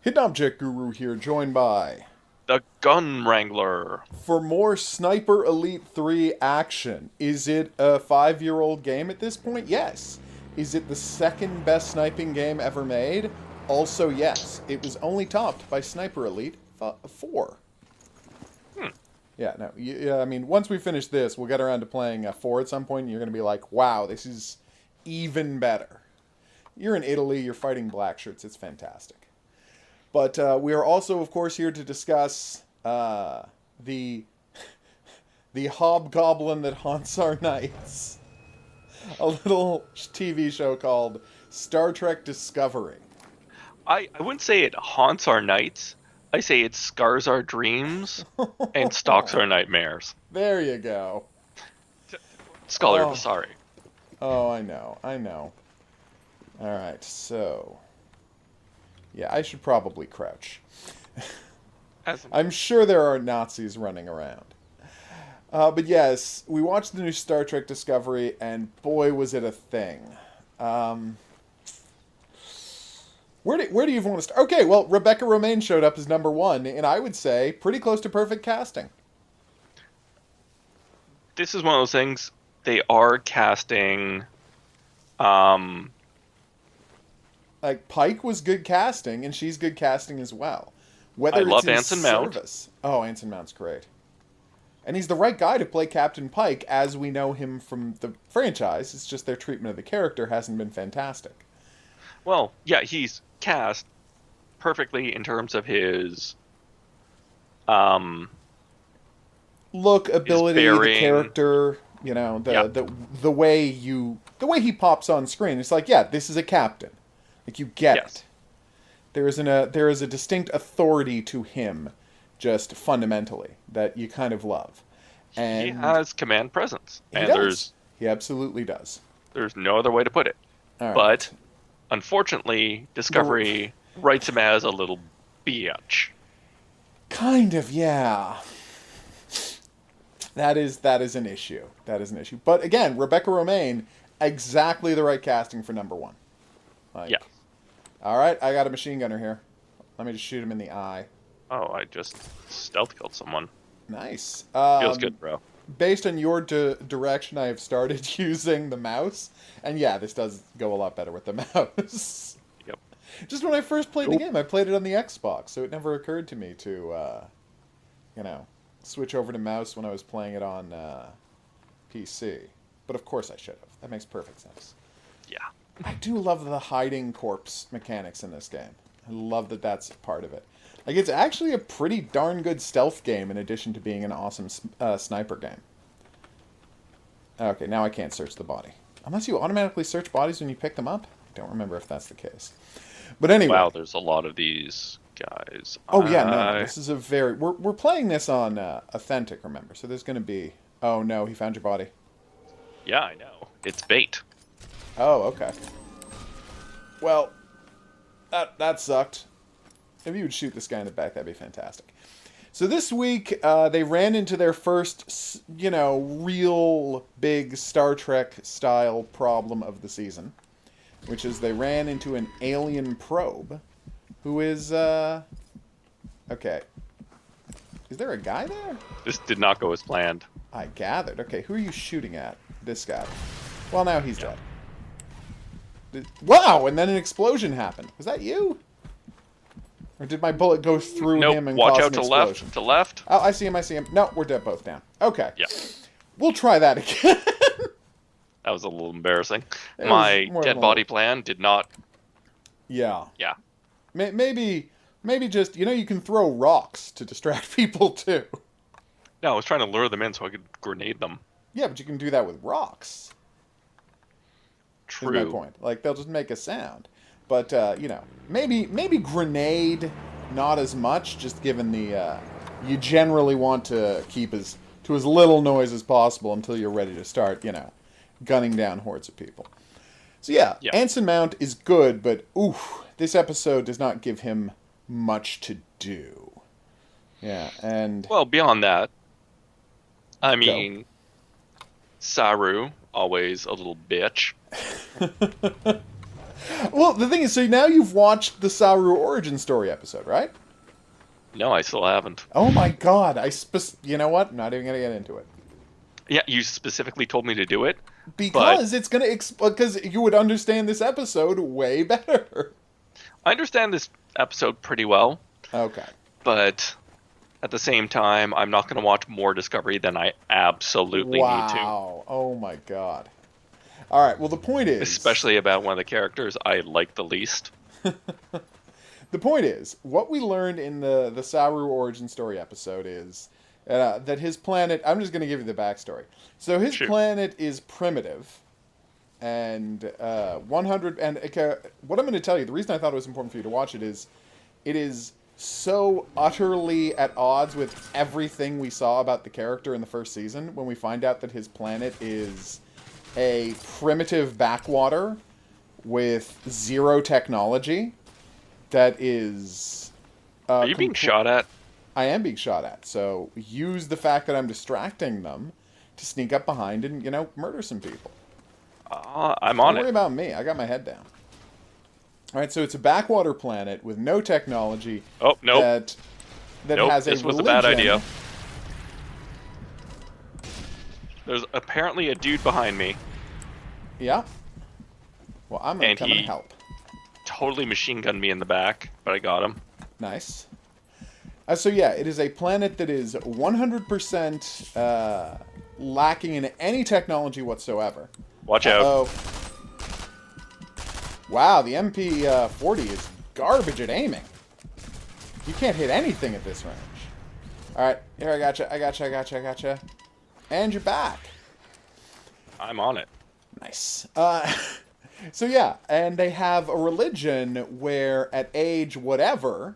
Hidden Object Guru here, joined by... The Gun Wrangler. For more Sniper Elite 3 action, is it a 5-year-old game at this point? Yes. Is it the second best sniping game ever made? Also, yes. It was only topped by Sniper Elite 4. Hmm. Yeah, no, yeah, I mean, once we finish this, we'll get around to playing 4 at some point, and you're going to be like, wow, this is even better. You're in Italy, you're fighting black shirts, it's fantastic. But we are also, of course, here to discuss the the hobgoblin that haunts our nights. A little TV show called Star Trek Discovery. I wouldn't say it haunts our nights. I say it scars our dreams and stalks our nightmares. There you go. Scholar Oh. Vasari. Oh, I know. All right, so... Yeah, I should probably crouch. I'm sure there are Nazis running around. But yes, we watched the new Star Trek Discovery, and boy, was it a thing. Where do you even want to start? Okay, well, Rebecca Romaine showed up as number 1, and I would say pretty close to perfect casting. This is one of those things, they are casting... Like, Pike was good casting, and she's good casting as well. Whether I it's love in Anson Mount. service. Oh, Anson Mount's great. And he's the right guy to play Captain Pike as we know him from the franchise. It's just their treatment of the character hasn't been fantastic. Well, yeah, he's cast perfectly in terms of his... Look, ability, the bearing. character, you know, the way he pops on screen. It's like, yeah, this is a captain. Like, you get Yes. it. There is a distinct authority to him, just fundamentally, that you kind of love. And He has command presence. he And does. He absolutely does. there's no other way to put it. All right. But, unfortunately, Discovery writes him as a little bitch. Kind of, yeah. That is an issue. That is an issue. But again, Rebecca Romaine, exactly the right casting for number 1. Like, Yeah. All right, I got a machine gunner here. Let me just shoot him in the eye. Oh, I just stealth killed someone. Nice. Feels good, bro. Based on your direction, I have started using the mouse. And yeah, this does go a lot better with the mouse. Yep. Just when I first played the game, I played it on the Xbox, so it never occurred to me to, switch over to mouse when I was playing it on PC. But of course I should have. That makes perfect sense. Yeah. I do love the hiding corpse mechanics in this game. I love that that's part of it. Like, it's actually a pretty darn good stealth game in addition to being an awesome sniper game. Okay, now I can't search the body. Unless you automatically search bodies when you pick them up? I don't remember if that's the case. But anyway. Wow, there's a lot of these guys. Oh, yeah, no. This is a very... We're playing this on Authentic, remember? So there's going to be... Oh, no, he found your body. Yeah, I know. It's bait. Oh, okay. Well, that sucked. If you would shoot this guy in the back, that'd be fantastic. So this week, they ran into their first, real big Star Trek-style problem of the season, which is they ran into an alien probe, who is, okay. Is there a guy there? This did not go as planned. I gathered. Okay, who are you shooting at? This guy. Well, now he's dead. Wow, and then an explosion happened. Was that you? Or did my bullet go through him and Watch cause out an to explosion? left. To left. Oh, I see him. No, we're dead both down. Okay. Yeah. We'll try that again. That was a little embarrassing. It My was more dead than a body plan did not. Yeah. Yeah. Maybe just, you can throw rocks to distract people too. No, I was trying to lure them in so I could grenade them. Yeah, but you can do that with rocks. True. Is my point. Like, they'll just make a sound. But, maybe grenade, not as much, just given the, you generally want to keep as little noise as possible until you're ready to start, gunning down hordes of people. So yeah, Anson Mount is good, but, this episode does not give him much to do. Yeah, and... Well, beyond that, I mean, Saru, always a little bitch. Well, the thing is, so now you've watched the Saru origin story episode, right? No, I still haven't. Oh my god, you know what? I'm not even gonna get into it. Yeah, you specifically told me to do it, but Because it's gonna because you would understand this episode way better. I understand this episode pretty well. Okay. But at the same time, I'm not going to watch more Discovery than I absolutely need to. Wow. Oh my god. All right. Well, the point is, Especially about one of the characters I like the least. the point is, what we learned in the Saru origin story episode is that his planet. I'm just going to give you the backstory. So his Shoot. planet is primitive, and 100. And what I'm going to tell you, the reason I thought it was important for you to watch it is so utterly at odds with everything we saw about the character in the first season when we find out that his planet is a primitive backwater with zero technology that is Are you being shot at? I am being shot at, so use the fact that I'm distracting them to sneak up behind and, murder some people. I'm on Don't worry it. about me. I got my head down. All right, so it's a backwater planet with no technology. Oh, nope. That Nope, has a this was a religion. bad idea. There's apparently a dude behind me. Yeah. Well, I'm gonna And come he- and help. Totally machine gunned me in the back, but I got him. Nice. So yeah, it is a planet that is 100% lacking in any technology whatsoever. Watch out. Oh. Wow, the MP40 is garbage at aiming. You can't hit anything at this range. Alright, here I gotcha. And you're back. I'm on it. Nice. So yeah, and they have a religion where at age whatever,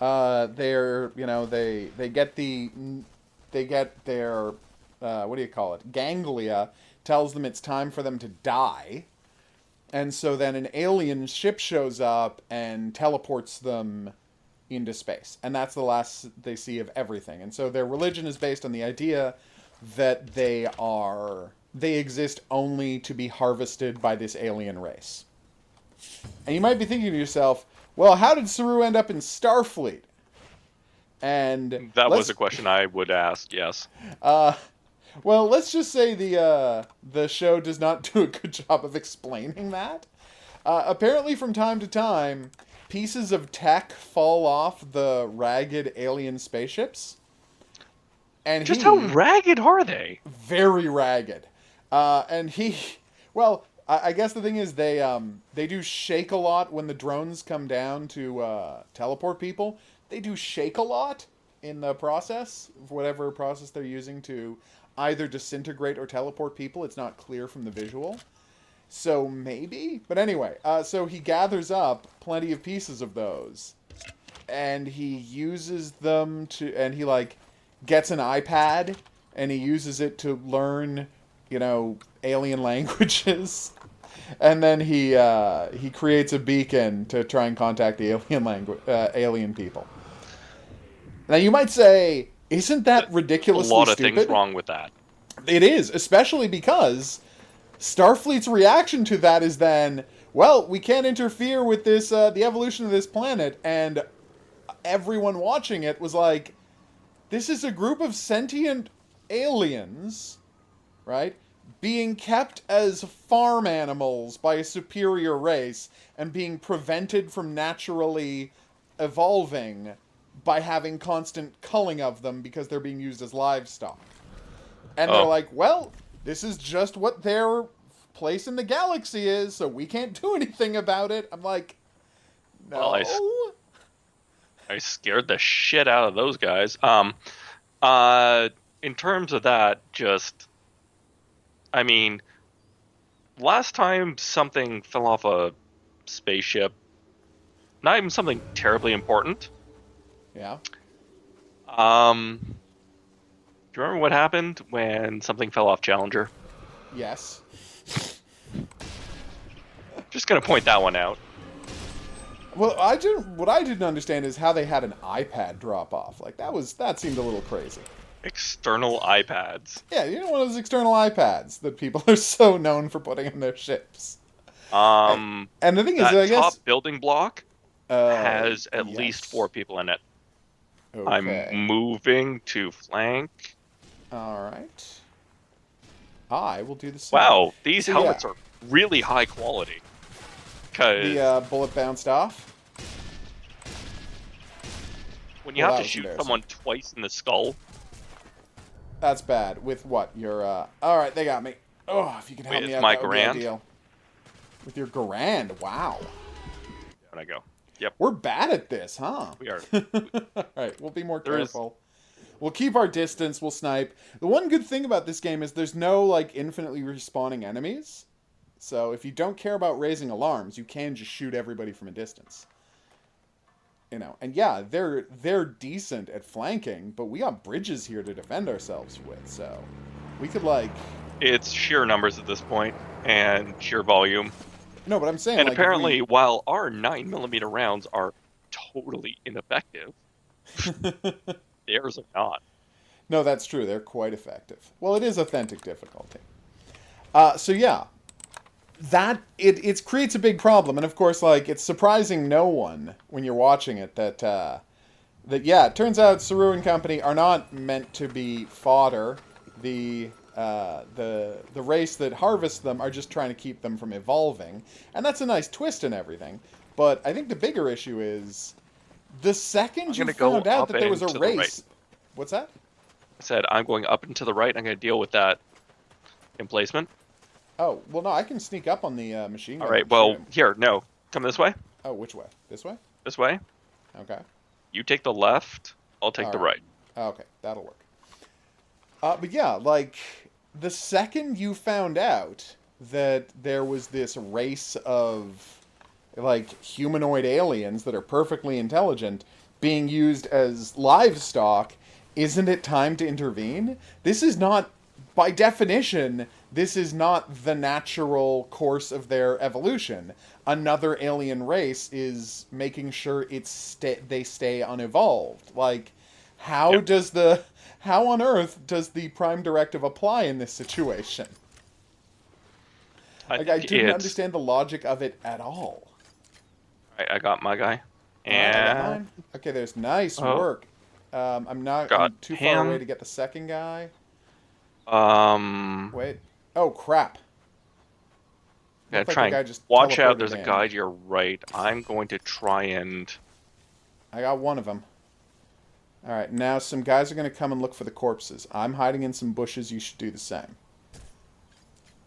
they're, they get their, what do you call it? Ganglia tells them it's time for them to die. And so then an alien ship shows up and teleports them into space. And that's the last they see of everything. And so their religion is based on the idea that they exist only to be harvested by this alien race. And you might be thinking to yourself, well, how did Saru end up in Starfleet? And That was a question I would ask, yes. well, let's just say the show does not do a good job of explaining that. Apparently, from time to time, pieces of tech fall off the ragged alien spaceships. And Just how ragged are they? very ragged. And I guess the thing is they do shake a lot when the drones come down to teleport people. They do shake a lot in the process, whatever process they're using to either disintegrate or teleport people. It's not clear from the visual. So maybe? But anyway, so he gathers up plenty of pieces of those. And he uses them and he gets an iPad and he uses it to learn, alien languages. And then he creates a beacon to try and contact the alien people. Now you might say, isn't that ridiculously A lot of stupid? things wrong with that. It is, especially because Starfleet's reaction to that is then, well, we can't interfere with this, the evolution of this planet, and everyone watching it was like, this is a group of sentient aliens, right, being kept as farm animals by a superior race and being prevented from naturally evolving by having constant culling of them because they're being used as livestock. And they're like, well, this is just what their place in the galaxy is, so we can't do anything about it. I'm like, no. Well, I scared the shit out of those guys. In terms of that, last time something fell off a spaceship, not even something terribly important. Yeah. Do you remember what happened when something fell off Challenger? Yes. Just gonna point that one out. Well, what I didn't understand is how they had an iPad drop off. That seemed a little crazy. External iPads. Yeah, one of those external iPads that people are so known for putting on their ships. Um, And the thing is, that I top guess, building block has at least yes. 4 people in it. I'm Okay. moving to flank. All right. I will do the same. Wow, these So yeah, helmets are really high quality. the Because bullet bounced off. when you Well, have that to was shoot embarrassing. someone twice in the skull That's bad. With what? Your, All right, they got me. Oh, if you can help me with out, my that would be Garand, ideal. With your Garand, wow. down I go. Yep, We're bad at this, huh? we are. All right, we'll be more There is. careful. We'll keep our distance. We'll snipe. The one good thing about this game is there's no, like, infinitely respawning enemies. So if you don't care about raising alarms, you can just shoot everybody from a distance. You know, and yeah, they're decent at flanking, but we got bridges here to defend ourselves with, so we could like It's sheer numbers at this point and sheer volume. no, but I'm saying And like if apparently, we while our 9mm rounds are totally ineffective, theirs are not. no, that's true. They're quite effective. Well, it is authentic difficulty. So yeah, that it creates a big problem, and of course, like it's surprising no one when you're watching it that yeah, it turns out Saru and company are not meant to be fodder. The race that harvests them are just trying to keep them from evolving, and that's a nice twist and everything. But I think the bigger issue is the I'm second you gonna go found out up that there was and a to the right. race. What's that? I said I'm going up and to the right. I'm going to deal with that emplacement. Oh, well, no, I can sneak up on the machine gun. All right. And shoot Well, him. here, no, come this way. Oh, which way? This way? This way. Okay. You take the left. I'll take All the right. right. Okay, that'll work. But yeah, like the second you found out that there was this race of like humanoid aliens that are perfectly intelligent being used as livestock, isn't it time to intervene? This is not, by definition, this is not the natural course of their evolution. Another alien race is making sure they stay unevolved. Like, Yep. how on earth does the Prime Directive apply in this situation? I Like, I think didn't it's. understand the logic of it at all. Right, I got my guy. All right, I got And mine. Okay, there's nice oh, work. I'm got too far away him. to get the second guy. Um, Wait. Oh, crap. gotta Looked like try the guy and just watch out. teleported There's a in. guy to your right. I'm going to try and. I got one of them. All right, now some guys are going to come and look for the corpses. I'm hiding in some bushes. You should do the same.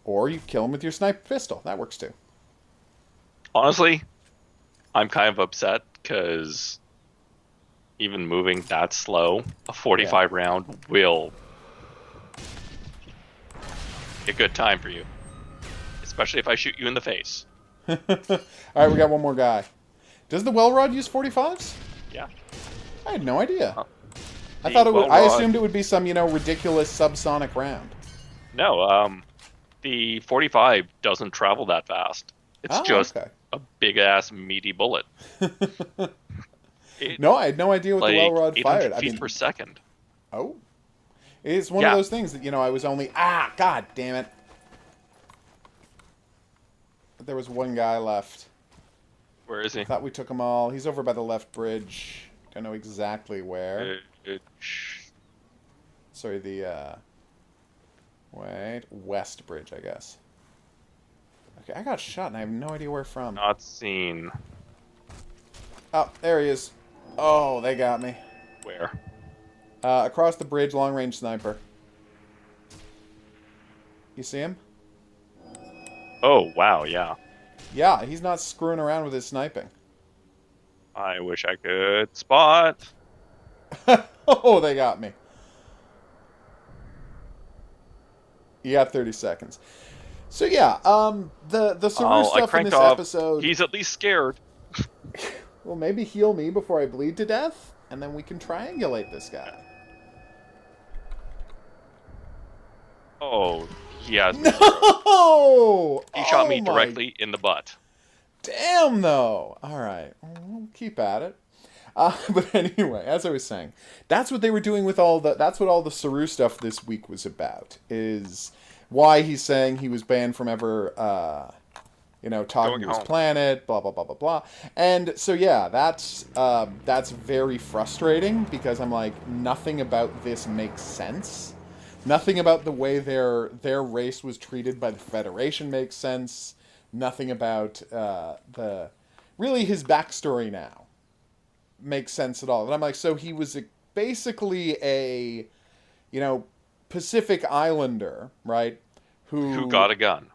Or you kill them with your sniper pistol. That works too. Honestly, I'm kind of upset because even moving that slow, a 45 round will be a good time for you. Especially if I shoot you in the face. All right, we got one more guy. Does the well rod use 45s? Yeah. I had no idea. I The thought it would. I well-rod- assumed it would be some, ridiculous subsonic round. No, the 45 doesn't travel that fast. It's Oh, just okay. a big ass meaty bullet. It, No, I had no idea what the well rod 800 fired. I feet mean, per second. oh, it's one of Yeah. those things that I was only God damn it. There was one guy left. Where is he? I thought we took them all. He's over by the left bridge. Don't know exactly where. Sorry, the west bridge, I guess. Okay, I got shot and I have no idea where from. Not seen. Oh, there he is. Oh, they got me. Where? Across the bridge, long range sniper. You see him? Oh, wow, yeah. Yeah, he's not screwing around with his sniping. I wish I could spot. Oh, they got me. You got 30 seconds. So yeah, the Saru I stuff in cranked this off. episode. He's at least scared. Well, maybe heal me before I bleed to death, and then we can triangulate this guy. Oh, he has me. No! He shot me Oh my directly in the butt. Damn, though. All right, we'll keep at it. But anyway, as I was saying, that's what they were doing with that's what all the Saru stuff this week was about. Is why he's saying he was banned from ever talking Going to his home. planet, blah blah blah blah blah. And so yeah, that's very frustrating because I'm like, nothing about this makes sense. Nothing about the way their race was treated by the Federation makes sense. Nothing about the really his backstory now makes sense at all. And I'm like, so he was basically a you know Pacific Islander, right? Who got a gun?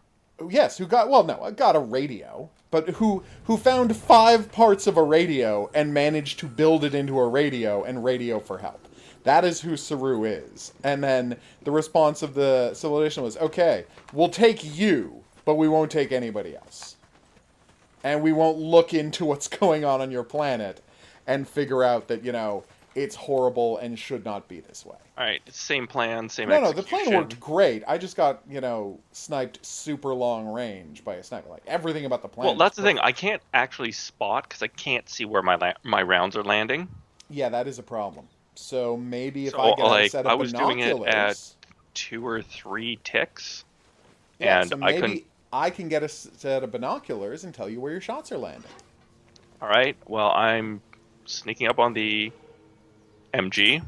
Yes, who got, well, no, got a radio, but who found 5 parts of a radio and managed to build it into a radio and radio for help. That is who Saru is. And then the response of the civilization was, okay, we'll take you, but we won't take anybody else. And we won't look into what's going on your planet and figure out that, it's horrible and should not be this way. All right, same plan, same No, execution. the plan worked great. I just got, sniped super long range by a sniper. Like, everything about the plan. Well, that's the thing. I can't actually spot because I can't see where my rounds are landing. Yeah, that is a problem. So maybe if So, I get a like, set of I was doing binoculars, it at 2 or 3 ticks, yeah, and so I maybe couldn't. I can get a set of binoculars and tell you where your shots are landing. All right. Well, I'm sneaking up on the MG,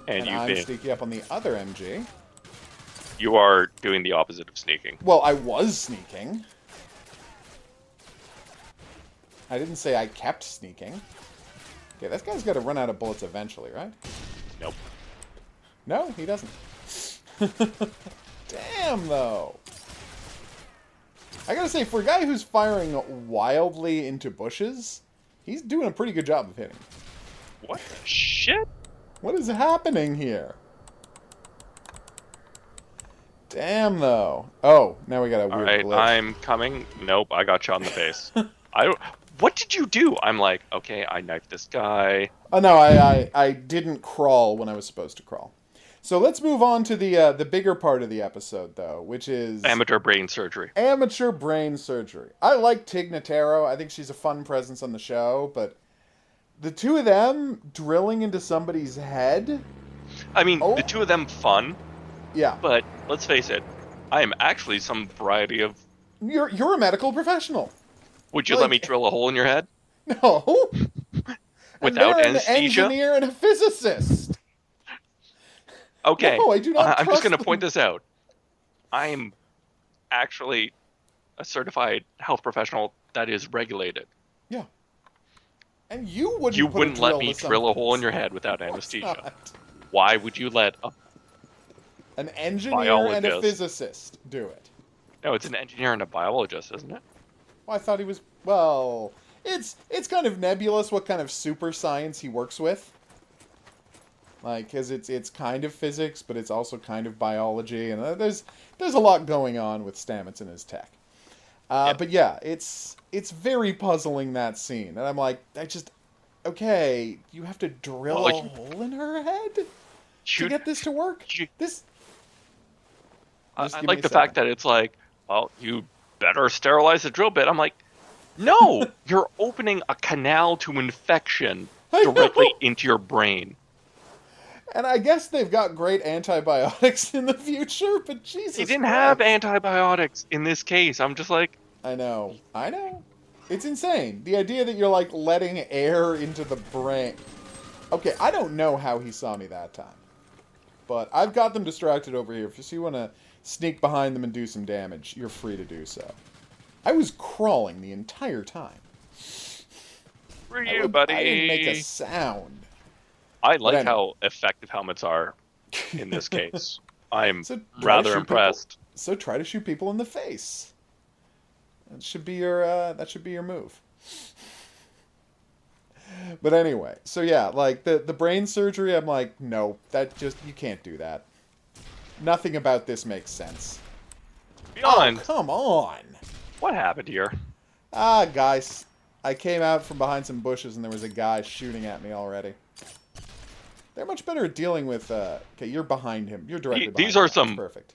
and I'm sneaking up on the other MG. you are doing the opposite of sneaking. Well, I was sneaking. I didn't say I kept sneaking. Okay, this guy's got to run out of bullets eventually, right? Nope. No, he doesn't. Damn, though. I gotta say, for a guy who's firing wildly into bushes, he's doing a pretty good job of hitting. What the shit? What is happening here? Damn, though. Oh, now we got a All weird right, glitch. I'm coming. Nope, I got shot in the face. I don't. What did you do? I'm like, okay, I knifed this guy. Oh, no, I didn't crawl when I was supposed to crawl. So let's move on to the bigger part of the episode, though, which is... Amateur brain surgery. Amateur brain surgery. I like Tig Notaro. I think she's a fun presence on the show, but the two of them drilling into somebody's head... I mean, the two of them fun, Yeah. but let's face it, I am actually some variety of... You're a medical professional. Would you let me drill a hole in your head? No. Without and anesthesia? An engineer and a physicist. Okay, No, I do not I'm just trust going to them. point this out. I'm actually a certified health professional that is regulated. Yeah. And you wouldn't You put a wouldn't let drill me to drill a hole in your somebody's- head without Of course anesthesia. not. Why would you let a... An engineer and a Biologist. physicist do it. No, it's an engineer and a biologist, isn't it? Well, I thought he was... Well, it's kind of nebulous what kind of super science he works with. Like, because it's kind of physics, but it's also kind of biology, and there's a lot going on with Stamets and his tech. But yeah, it's very puzzling, that scene, and I'm like, okay, you have to drill a hole in her head to get this to work. I Just give like me a the fact second. that it's like, well, you better sterilize the drill bit. I'm like, no, you're opening a canal to infection I know. directly into your brain. And I guess they've got great antibiotics in the future, but Jesus They didn't Christ. have antibiotics in this case. I'm just like, I know. It's insane. The idea that you're, like, letting air into the brain. Okay, I don't know how he saw me that time. But I've got them distracted over here. If you want to sneak behind them and do some damage, you're free to do so. I was crawling the entire time. for you, buddy. I didn't make a sound. I like anyway. how effective helmets are in this case. I'm So try to rather shoot impressed. So try to shoot people in the face. That should be your move. But anyway, so yeah, like the brain surgery, I'm like, no, you can't do that. Nothing about this makes sense. Beyond, Oh, come on. what happened here? Guys, I came out from behind some bushes and there was a guy shooting at me already. They're much better at dealing with, okay, you're behind him. You're directly behind These are him. some That's perfect.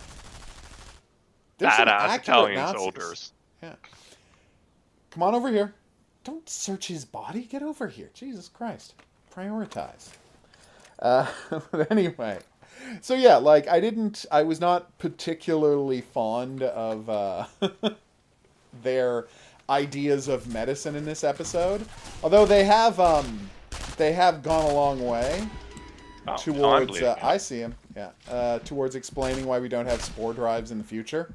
There's some Badass accurate Italian Nazis. soldiers. Yeah. Come on over here. Don't search his body. Get over here. Jesus Christ. Prioritize. But anyway. So yeah, like I was not particularly fond of their ideas of medicine in this episode. Although they have gone a long way Oh, no, I'm towards bleeding I out. see him. Yeah. Towards explaining why we don't have spore drives in the future.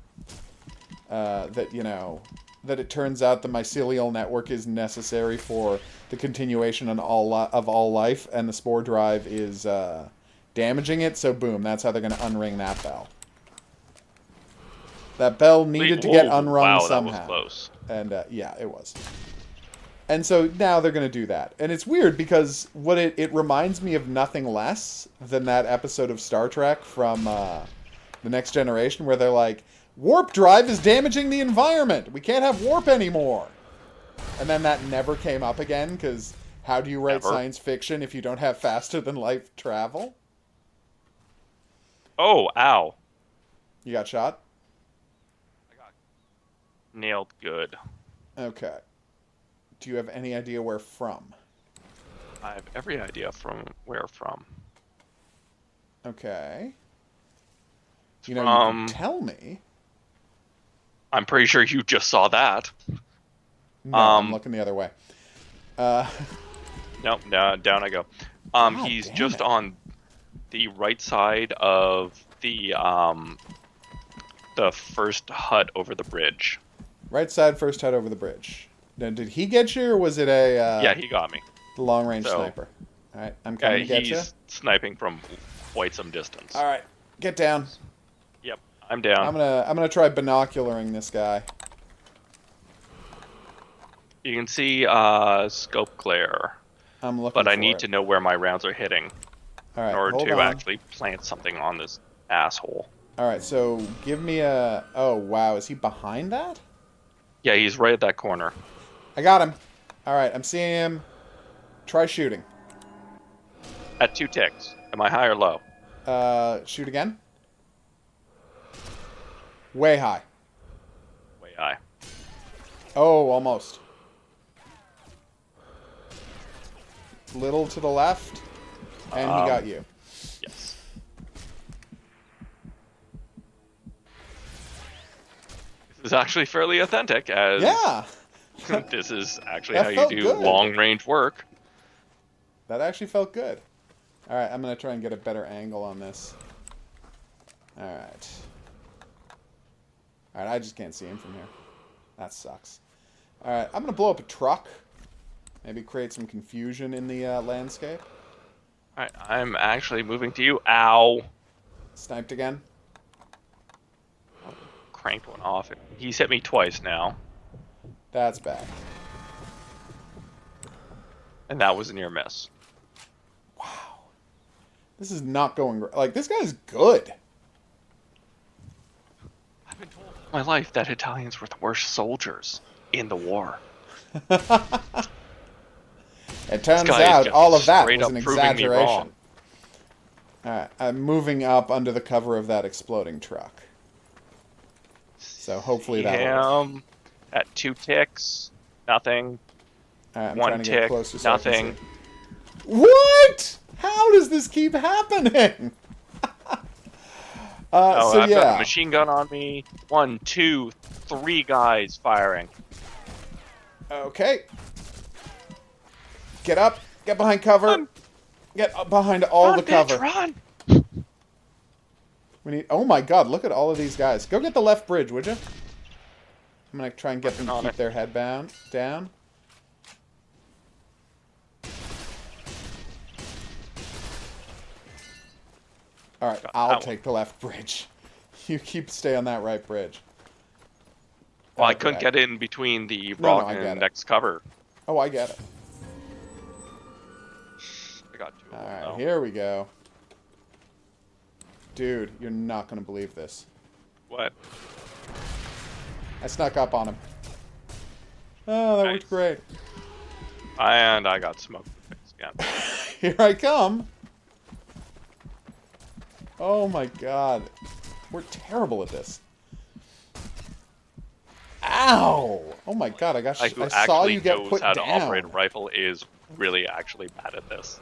That that it turns out the mycelial network is necessary for the continuation of all life, and the spore drive is damaging it. So boom, that's how they're going to unring that bell. That bell needed to get Whoa, unrung wow, that was somehow, close. and yeah, it was. And so now they're going to do that, and it's weird because what it reminds me of nothing less than that episode of Star Trek from the Next Generation where they're like, warp drive is damaging the environment. We can't have warp anymore. And then that never came up again, because how do you write Never. science fiction if you don't have faster than light travel? Oh, ow. You got shot? I got nailed good. Okay. Do you have any idea where from? I have every idea from where from. Okay. You can From... tell me. I'm pretty sure you just saw that. No, I'm looking the other way. Nope, down I go. God He's damn just it. on the right side of the first hut over the bridge. Right side, first head over the bridge. Now, did he get you, or was it a Yeah, he got me. long-range So- sniper? All right, I'm coming to get you. He's sniping from quite some distance. All right, get down. Yep, I'm down. I'm gonna try binocularing this guy. You can see scope glare, I'm looking. but I for need it. to know where my rounds are hitting All right, in order hold to on. actually plant something on this asshole. All right, so give me a. Oh wow, is he behind that? Yeah, he's right at that corner. I got him. All right, I'm seeing him. Try shooting. At 2 ticks. Am I high or low? Shoot again. Way high. Way high. Oh, almost. Little to the left, and he got you. Yes. This is actually fairly authentic, as Yeah, this is actually That how you felt do good. long-range work. that actually felt good. All right, I'm gonna try and get a better angle on this. All right. All right, I just can't see him from here. That sucks. All right, I'm gonna blow up a truck. Maybe create some confusion in the landscape. Alright, I'm actually moving to you. Ow. Sniped again. Cranked one off. He's hit me twice now, That's bad. and that was a near miss. Wow. This is not going... Like, this guy's good. I've been told all my life that Italians were the worst soldiers in the war. It turns guy is out just all of that straight was up an proving me exaggeration. wrong. Alright, I'm moving up under the cover of that exploding truck. So hopefully that'll work. Him at 2 ticks. Nothing. Alright, I'm 1 trying to get tick. closer so I can Nothing. see. What? How does this keep happening? Oh, so I've got yeah. a machine gun on me. 1, 2, 3 guys firing. Okay. Get up. Get behind cover. Run. Get up behind all Run, the cover. bitch, run! We need. Oh my God! Look at all of these guys. Go get the left bridge, would you? I'm gonna try and get them to On keep it. their head down. All right, Got I'll that take the left bridge. You stay on that right bridge. Well, I Okay. couldn't get in between the No, rock I get and it. next cover. Oh, I get it. I got 2 of All them, right, though. here we go. Dude, you're not gonna believe this. What? I snuck up on him. Oh, that Nice. worked great. And I got smoked in the face again. Here I come. Oh my God. We're terrible at this. Ow! Oh my God, I who I saw actually you get knows put how to down. operate a rifle is really actually bad at this.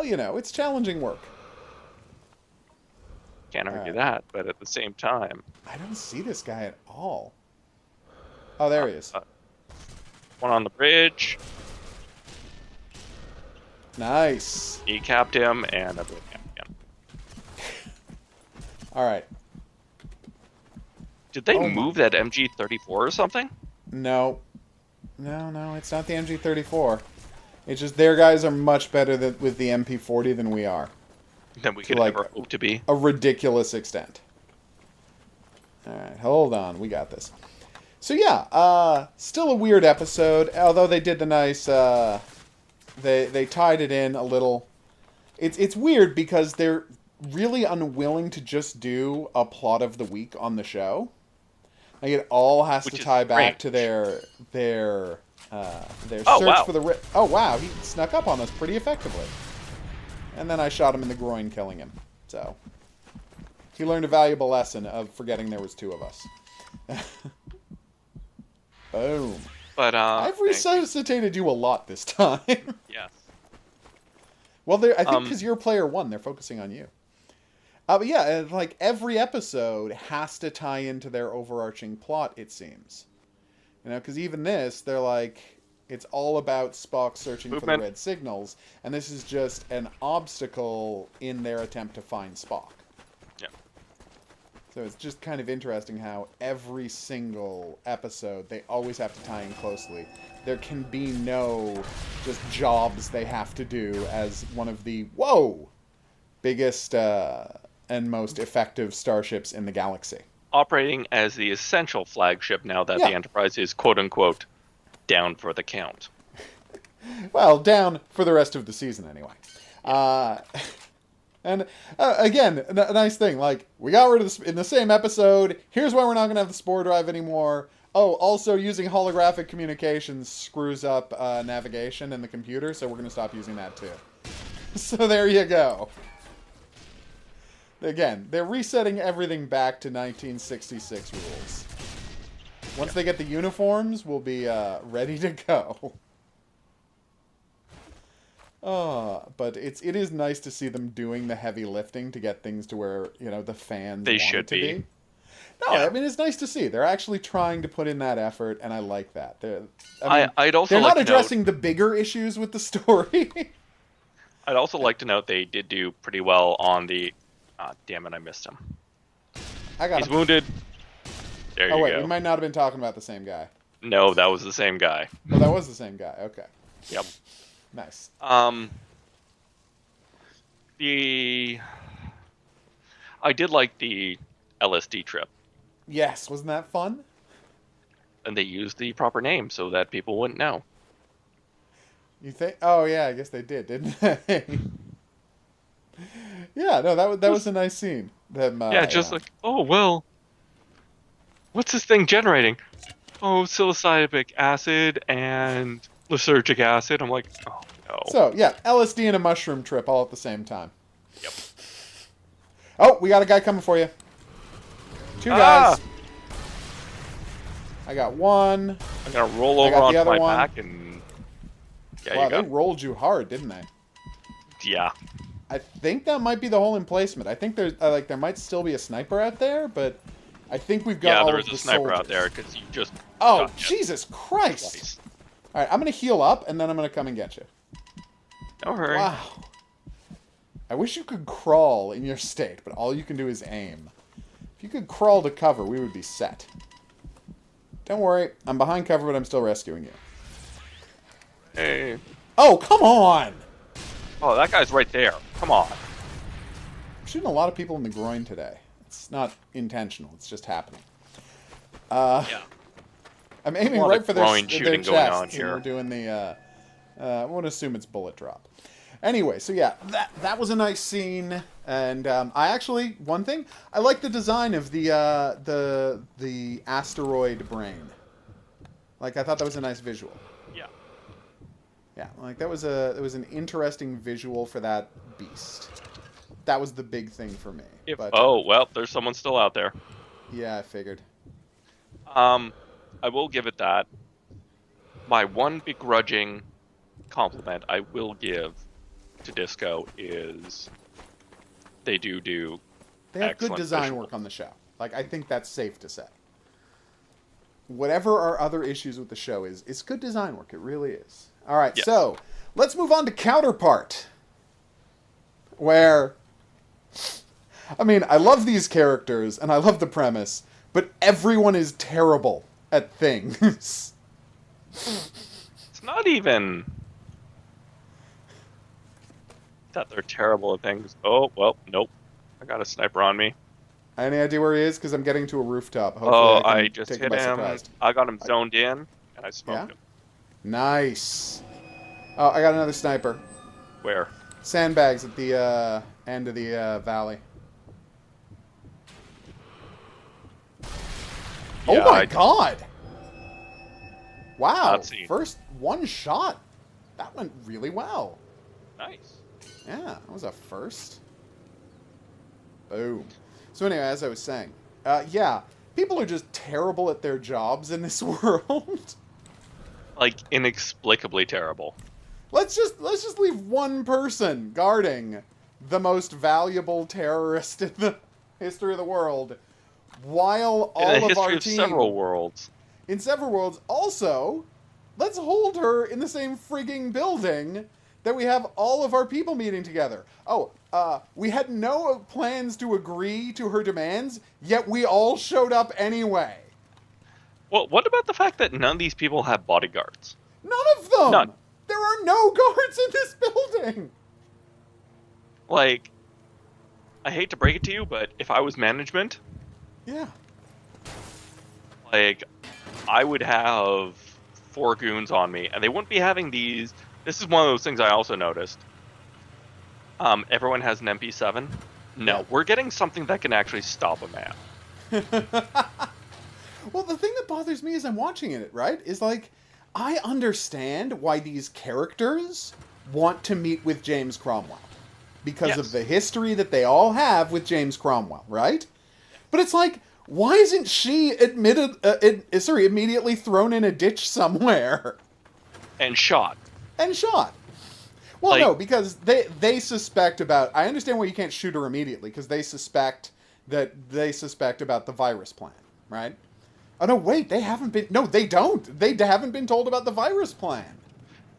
Well, it's challenging work. Can't argue Alright. that, but at the same time, I don't see this guy at all. Oh, there he is. one on the bridge, Nice. he capped him, and I blew him again. All right. Did they Oh my- move that MG34 or something? No. No, it's not the MG34. It's just their guys are much better with the MP40 than we are. Than we To, could like, ever hope to be. A ridiculous extent. All right, hold on. We got this. So yeah, still a weird episode. Although they did the nice, they tied it in a little. It's weird because they're really unwilling to just do a plot of the week on the show. Like it all has Which to is tie back strange. to their Oh, search wow. for the. Oh wow, he snuck up on us pretty effectively. And then I shot him in the groin, killing him. So he learned a valuable lesson of forgetting there was two of us. Boom. But I've resuscitated you a lot this time. yes. Well, I think because you're player one, they're focusing on you. But yeah, like every episode has to tie into their overarching plot, it seems. Because even this, they're like, it's all about Spock searching for the red signals, and this is just an obstacle in their attempt to find Spock. Yeah. So it's just kind of interesting how every single episode, they always have to tie in closely. There can be no just jobs they have to do as one of the, biggest and most effective starships in the galaxy. Operating as the essential flagship now that Yeah. the Enterprise is quote-unquote down for the count. Well, down for the rest of the season anyway. And again, a nice thing, like, we got rid of this in the same episode. Here's why we're not going to have the spore drive anymore. Oh, also using holographic communications screws up navigation in the computer, so we're going to stop using that too. So there you go. Again, they're resetting everything back to 1966 rules. Once they get the uniforms, we'll be ready to go. But it is nice to see them doing the heavy lifting to get things to where, the fans They want should it to be. No, Yeah. I mean, it's nice to see. They're actually trying to put in that effort, and I like that. I'd also they're like not to addressing the bigger issues with the story. I'd also like to note they did do pretty well on the... damn it, I missed him. I got He's him. wounded. There Oh, you wait, go. we might not have been talking about the same guy. No, that was the same guy. Well, that was the same guy. Okay. Yep. Nice. I did like the LSD trip, Yes, wasn't that fun? and they used the proper name so that people wouldn't know. You think? Oh, yeah, I guess they did, didn't they? Yeah, no, that was a nice scene. Them, Like, oh, well, what's this thing generating? Oh, psilocybin acid and lysergic acid. I'm like, oh, no. So, yeah, LSD and a mushroom trip all at the same time. Yep. Oh, we got a guy coming for you. Two guys. I got one. I'm going to roll I over got the onto other my one. back and... Yeah, Wow, you they go. rolled you hard, didn't they? Yeah. I think that might be the whole emplacement. I think there's there might still be a sniper out there, but I think we've got Yeah, all there of is the a sniper out soldiers. there because you just... Oh, got hit Jesus Christ! twice. All right, I'm gonna heal up and then I'm gonna come and get you. Don't hurry. Wow. I wish you could crawl in your state, but all you can do is aim. If you could crawl to cover, we would be set. Don't worry, I'm behind cover, but I'm still rescuing you. Hey. Oh, come on! Oh, that guy's right there. Come on. I'm shooting a lot of people in the groin today. It's not intentional, it's just happening. Yeah. I'm aiming A lot right of for groin their shooting chests, going on and here. we're doing the, I want to assume it's bullet drop. Anyway, so yeah, that was a nice scene, and I actually, one thing, I like the design of the asteroid brain. Like, I thought that was a nice visual. Yeah. Yeah, like that was an interesting visual for that beast. That was the big thing for me. But, Oh, well, there's someone still out there. yeah, I figured. I will give it that. My one begrudging compliment I will give to Disco is they do They have good excellent design visuals. work on the show. Like, I think that's safe to say. Whatever our other issues with the show is, it's good design work. It really is. All right, Yes. so let's move on to Counterpart. Where, I mean, I love these characters and I love the premise, but everyone is terrible at things. It's not even that they're terrible at things. Oh, well, nope. I got a sniper on me. Any idea where he is? Because I'm getting to a rooftop. Hopefully Oh, I I can just take hit by him. surprise. I got him zoned in, and I smoked Yeah? him. Nice. Oh, I got another sniper. Where? Sandbags at the end of the valley. Oh Yeah, my god! Wow, Not seen. first one shot. That went really well. Nice. Yeah, that was a first. Boom. So anyway, as I was saying, yeah, people are just terrible at their jobs in this world. Like, inexplicably terrible. Let's just leave one person guarding the most valuable terrorist in the history of the world, while all In the of our history team of several worlds. in several worlds. Also, let's hold her in the same frigging building that we have all of our people meeting together. Oh, we had no plans to agree to her demands, yet we all showed up anyway. Well, what about the fact that none of these people have bodyguards? None of them! None. There are no guards in this building! Like, I hate to break it to you, but if I was management, Yeah. like, I would have 4 goons on me, and they wouldn't be having these. This is one of those things I also noticed. Everyone has an MP7. No, Yeah. we're getting something that can actually stop a man. Well, the thing that bothers me as I'm watching it, right, is like, I understand why these characters want to meet with James Cromwell. Because Yes. of the history that they all have with James Cromwell, right? But it's like, why isn't she immediately thrown in a ditch somewhere And shot. and shot? Well, Like- no, because they suspect about. I understand why you can't shoot her immediately because they suspect about the virus plan, right? Oh no, wait, they haven't been. No, they don't. They haven't been told about the virus plan.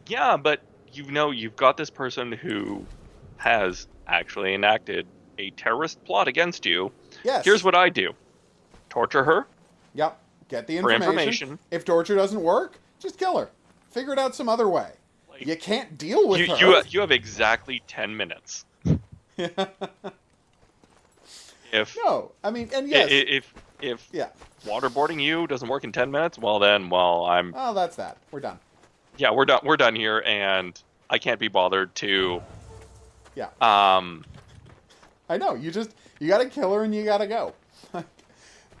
Yeah, but you've got this person who has actually enacted a terrorist plot against you. Yes. Here's what I do. Torture her. Yep. Get the For information. information. If torture doesn't work, just kill her. Figure it out some other way. Like, You can't deal with her. you have exactly 10 minutes. If No, I mean, and yes, if yeah. waterboarding you doesn't work in 10 minutes, I'm Oh, that's that. We're done. yeah, we're done here, and I can't be bothered to Yeah. I know. You gotta kill her and you gotta go.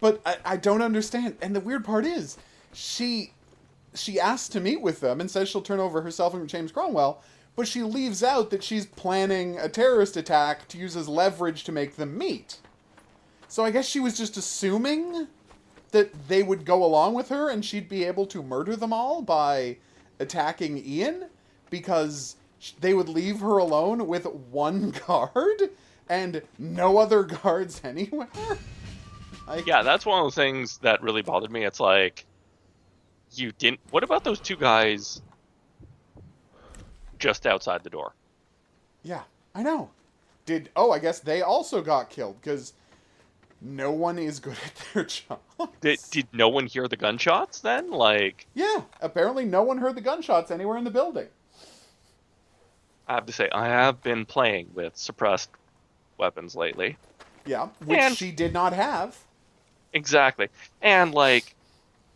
But I don't understand. And the weird part is, she asks to meet with them and says she'll turn over herself and James Cromwell, but she leaves out that she's planning a terrorist attack to use as leverage to make them meet. So I guess she was just assuming that they would go along with her and she'd be able to murder them all by attacking Ian because they would leave her alone with one guard and no other guards anywhere. Yeah, that's one of those things that really bothered me. It's like, you didn't. What about those 2 guys just outside the door? Yeah, I know. I guess they also got killed because no one is good at their job. Did no one hear the gunshots then? Like, Yeah, apparently no one heard the gunshots anywhere in the building. I have to say, I have been playing with suppressed weapons lately. Yeah, which And- she did not have. Exactly. And, like,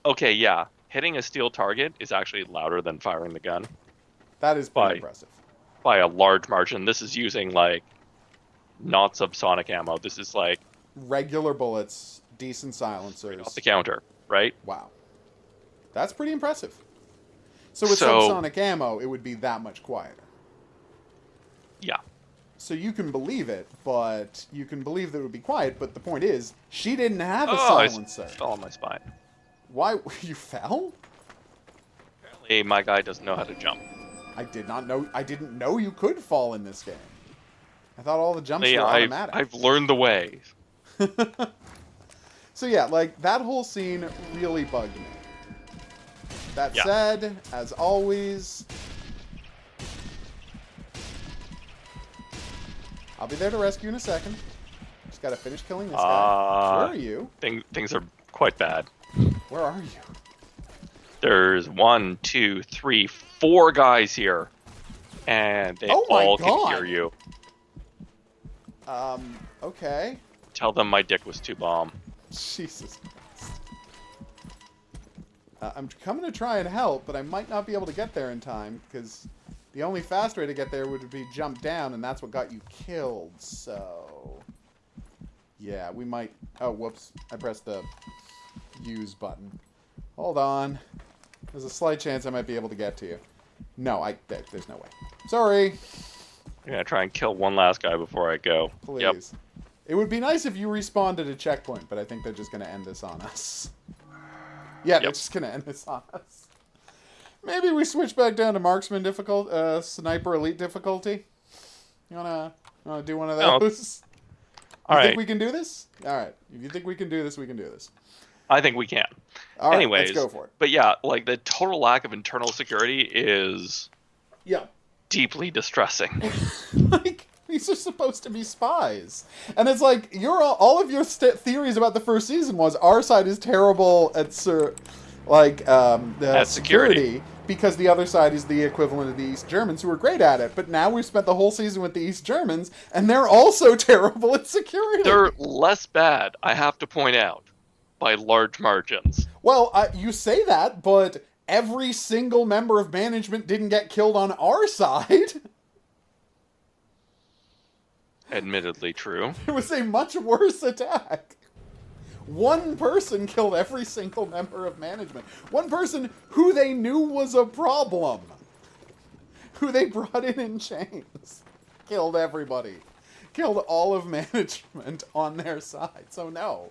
okay, yeah, hitting a steel target is actually louder than firing the gun That is pretty Bye. impressive. by a large margin. This is using, like, not subsonic ammo. This is, like, Regular bullets, decent silencers. off the counter, right? Wow. That's pretty impressive. So with So- subsonic ammo, it would be that much quieter. Yeah. So you can believe it, but you can believe that it would be quiet, but the point is, she didn't have a Oh, I silencer. fell on my spine. Why? You fell? Apparently, my guy doesn't know how to jump. I did not know. I didn't know you could fall in this game. I thought all the jumps were I've, automatic. I've learned the way. So yeah, like, that whole scene really bugged me. That said, as always, I'll be there to rescue in a second. Just gotta finish killing this guy. Where are you? Things are quite bad. Where are you? There's 1, 2, 3, 4 guys here, and they all can hear you. Okay. Tell them my dick was too bomb. Jesus Christ. I'm coming to try and help, but I might not be able to get there in time, because the only fast way to get there would be jump down, and that's what got you killed, so... Yeah, we might... Oh, whoops. I pressed the use button. Hold on. There's a slight chance I might be able to get to you. No, there's no way. Sorry. I'm gonna try and kill one last guy before I go. Please. Yep. It would be nice if you respawned at a checkpoint, but I think they're just going to end this on us. Yeah, they're just going to end this on us. Maybe we switch back down to marksman sniper elite difficulty. You wanna do one of those? All right. Think we can do this? All right. If you think we can do this, we can do this. I think we can. All right, Anyways, let's go for it. But yeah, like, the total lack of internal security is deeply distressing. Like, these are supposed to be spies, and it's like all of your theories about the first season was our side is terrible at security because the other side is the equivalent of the East Germans, who are great at it. But now we've spent the whole season with the East Germans, and they're also terrible at security. They're less bad, I have to point out, by large margins. Well, you say that, but every single member of management didn't get killed on our side. Admittedly true. It was a much worse attack. One person killed every single member of management. One person who they knew was a problem. Who they brought in chains. Killed everybody. Killed all of management on their side. So no.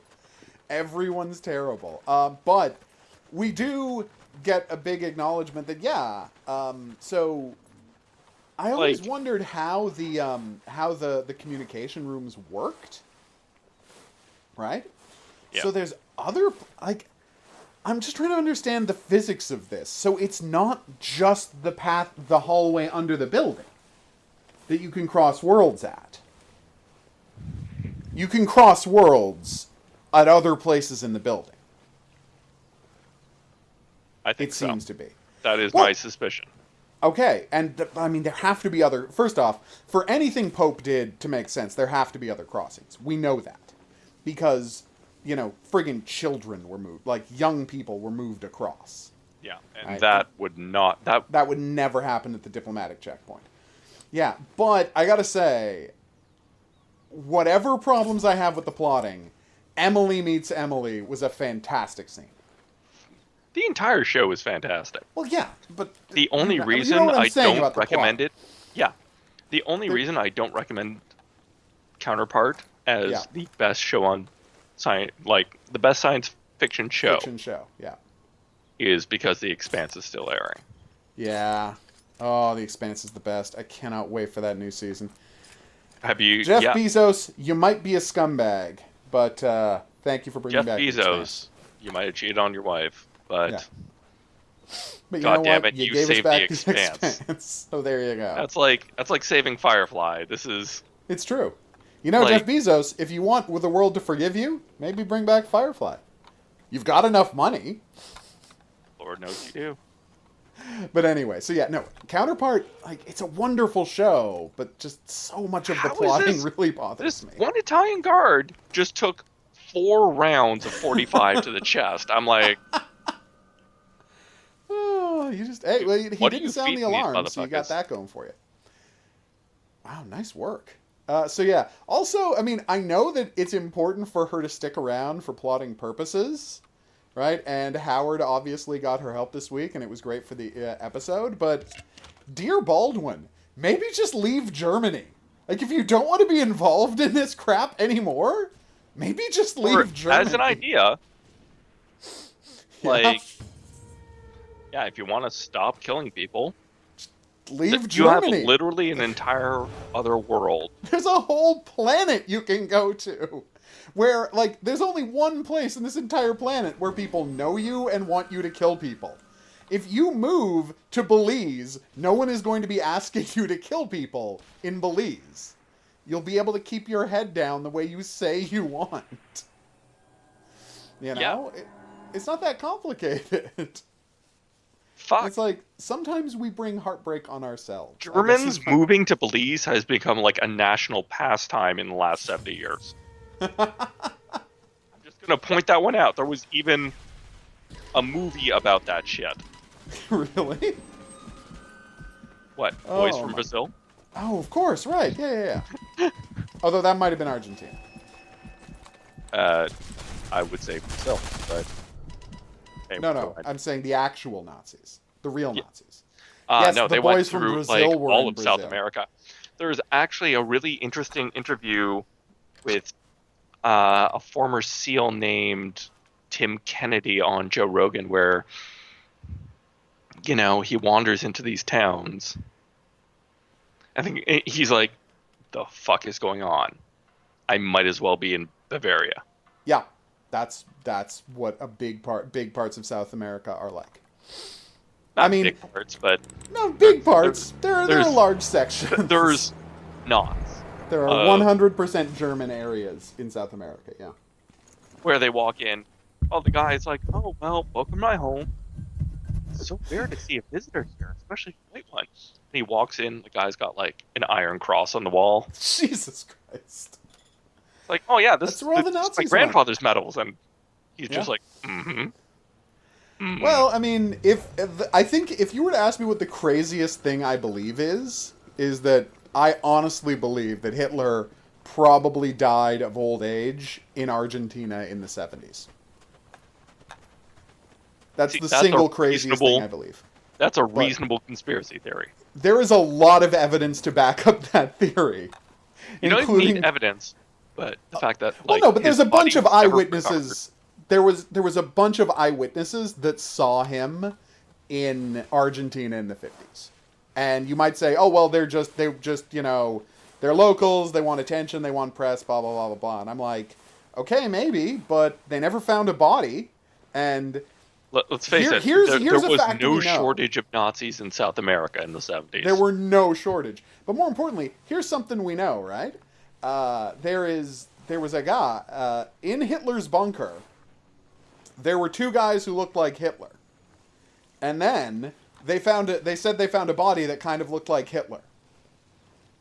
Everyone's terrible. But we do get a big acknowledgement that, so... I always wondered how the communication rooms worked, right? Yeah. So there's other, I'm just trying to understand the physics of this. So it's not just the hallway under the building that you can cross worlds at. You can cross worlds at other places in the building. I think it seems to be. That is my suspicion. Okay, and I mean, there have to be other... First off, for anything Pope did to make sense, there have to be other crossings. We know that. Because, friggin' children were moved. Like, young people were moved across. Yeah, and right? That would not... That would never happen at the diplomatic checkpoint. Yeah, but I gotta say, whatever problems I have with the plotting, Emily Meets Emily was a fantastic scene. The entire show is fantastic. Well, yeah, but... The only reason I don't recommend it... Yeah. The only reason I don't recommend Counterpart as the best show on... the best science fiction show... is because The Expanse is still airing. Yeah. Oh, The Expanse is the best. I cannot wait for that new season. Have you... Jeff Bezos, you might be a scumbag, but thank you for bringing back The Expanse. Jeff Bezos, you might have cheated on your wife. But God damn it, you saved The Expanse. So there you go. That's like saving Firefly. It's true. Jeff Bezos, if you want the world to forgive you, maybe bring back Firefly. You've got enough money. Lord knows you do. But anyway, so Counterpart, it's a wonderful show, but just so much of the plotting really bothers me. One Italian guard just took 4 rounds of 45 to the chest. I'm like... he didn't sound the alarm, so you got that going for you. Wow, nice work. Also, I mean, I know that it's important for her to stick around for plotting purposes, right? And Howard obviously got her help this week, and it was great for the episode, but dear Baldwin, maybe just leave Germany. If you don't want to be involved in this crap anymore, maybe just leave Germany. As an idea, yeah, if you want to stop killing people, leave Germany. You have literally an entire other world. There's a whole planet you can go to. Where, like, there's only one place in this entire planet where people know you and want you to kill people. If you move to Belize, no one is going to be asking you to kill people in Belize. You'll be able to keep your head down the way you say you want. You know? Yeah. It's not that complicated. Fuck. It's like, sometimes we bring heartbreak on ourselves. Germans moving to Belize has become like a national pastime in the last 70 years. I'm just going to point that one out. There was even a movie about that shit. Really? What? Boys from Brazil? Oh, of course, right. Yeah. Although that might have been Argentina. I would say Brazil, but... No, I'm saying the actual Nazis. The real Nazis. Yes, no, they went through like all of South America. There's actually a really interesting interview with a former SEAL named Tim Kennedy on Joe Rogan where, you know, he wanders into these towns. I think he's like, the fuck is going on? I might as well be in Bavaria. Yeah, that's what a big parts of South America are like. Not big parts, but... No, big parts. There are large sections. There's not. There are 100% German areas in South America, yeah. Where they walk in, the guy's like, oh, well, welcome to my home. It's so weird to see a visitor here, especially a white one. And he walks in, the guy's got, like, an iron cross on the wall. Jesus Christ. It's like, oh, yeah, this is my grandfather's went. medals. And he's just like, mm-hmm. Well, I mean, I think if you were to ask me what the craziest thing I believe is that I honestly believe that Hitler probably died of old age in Argentina in the 70s. That's the single craziest thing I believe. That's a reasonable conspiracy theory. There is a lot of evidence to back up that theory. You don't even need evidence, but the fact that but there's a bunch of eyewitnesses. There was a bunch of eyewitnesses that saw him in Argentina in the 50s. And you might say, oh, well, they're just, you know, they're locals, they want attention, they want press, blah, blah, blah, blah, blah. And I'm like, okay, maybe, but they never found a body. And let's face it, there was no shortage of Nazis in South America in the 70s. There were no shortage. But more importantly, here's something we know, right? There was a guy in Hitler's bunker. There were two guys who looked like Hitler. And then they said they found a body that kind of looked like Hitler.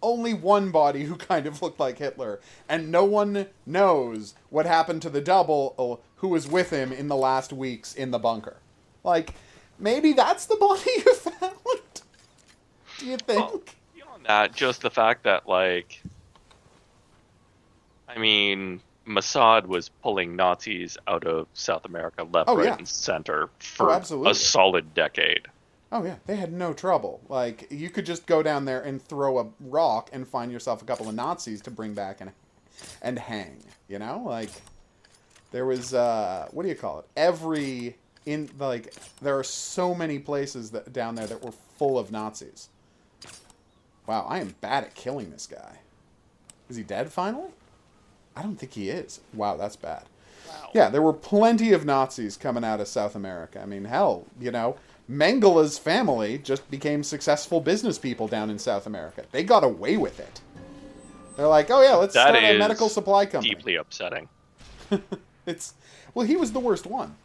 Only one body who kind of looked like Hitler. And no one knows what happened to the double who was with him in the last weeks in the bunker. Like, maybe that's the body you found? Do you think? Well, beyond that, just the fact that, like... I mean... Mossad was pulling Nazis out of South America left, right, and center for a solid decade. Oh, yeah. They had no trouble. Like, you could just go down there and throw a rock and find yourself a couple of Nazis to bring back and hang. You know? Like, there was, what do you call it? There are so many places down there that were full of Nazis. Wow, I am bad at killing this guy. Is he dead finally? I don't think he is. Wow, that's bad. Wow. Yeah, there were plenty of Nazis coming out of South America. I mean, hell, you know, Mengele's family just became successful business people down in South America. They got away with it. They're like, oh yeah, let's start a medical supply company. Deeply upsetting. Well, he was the worst one.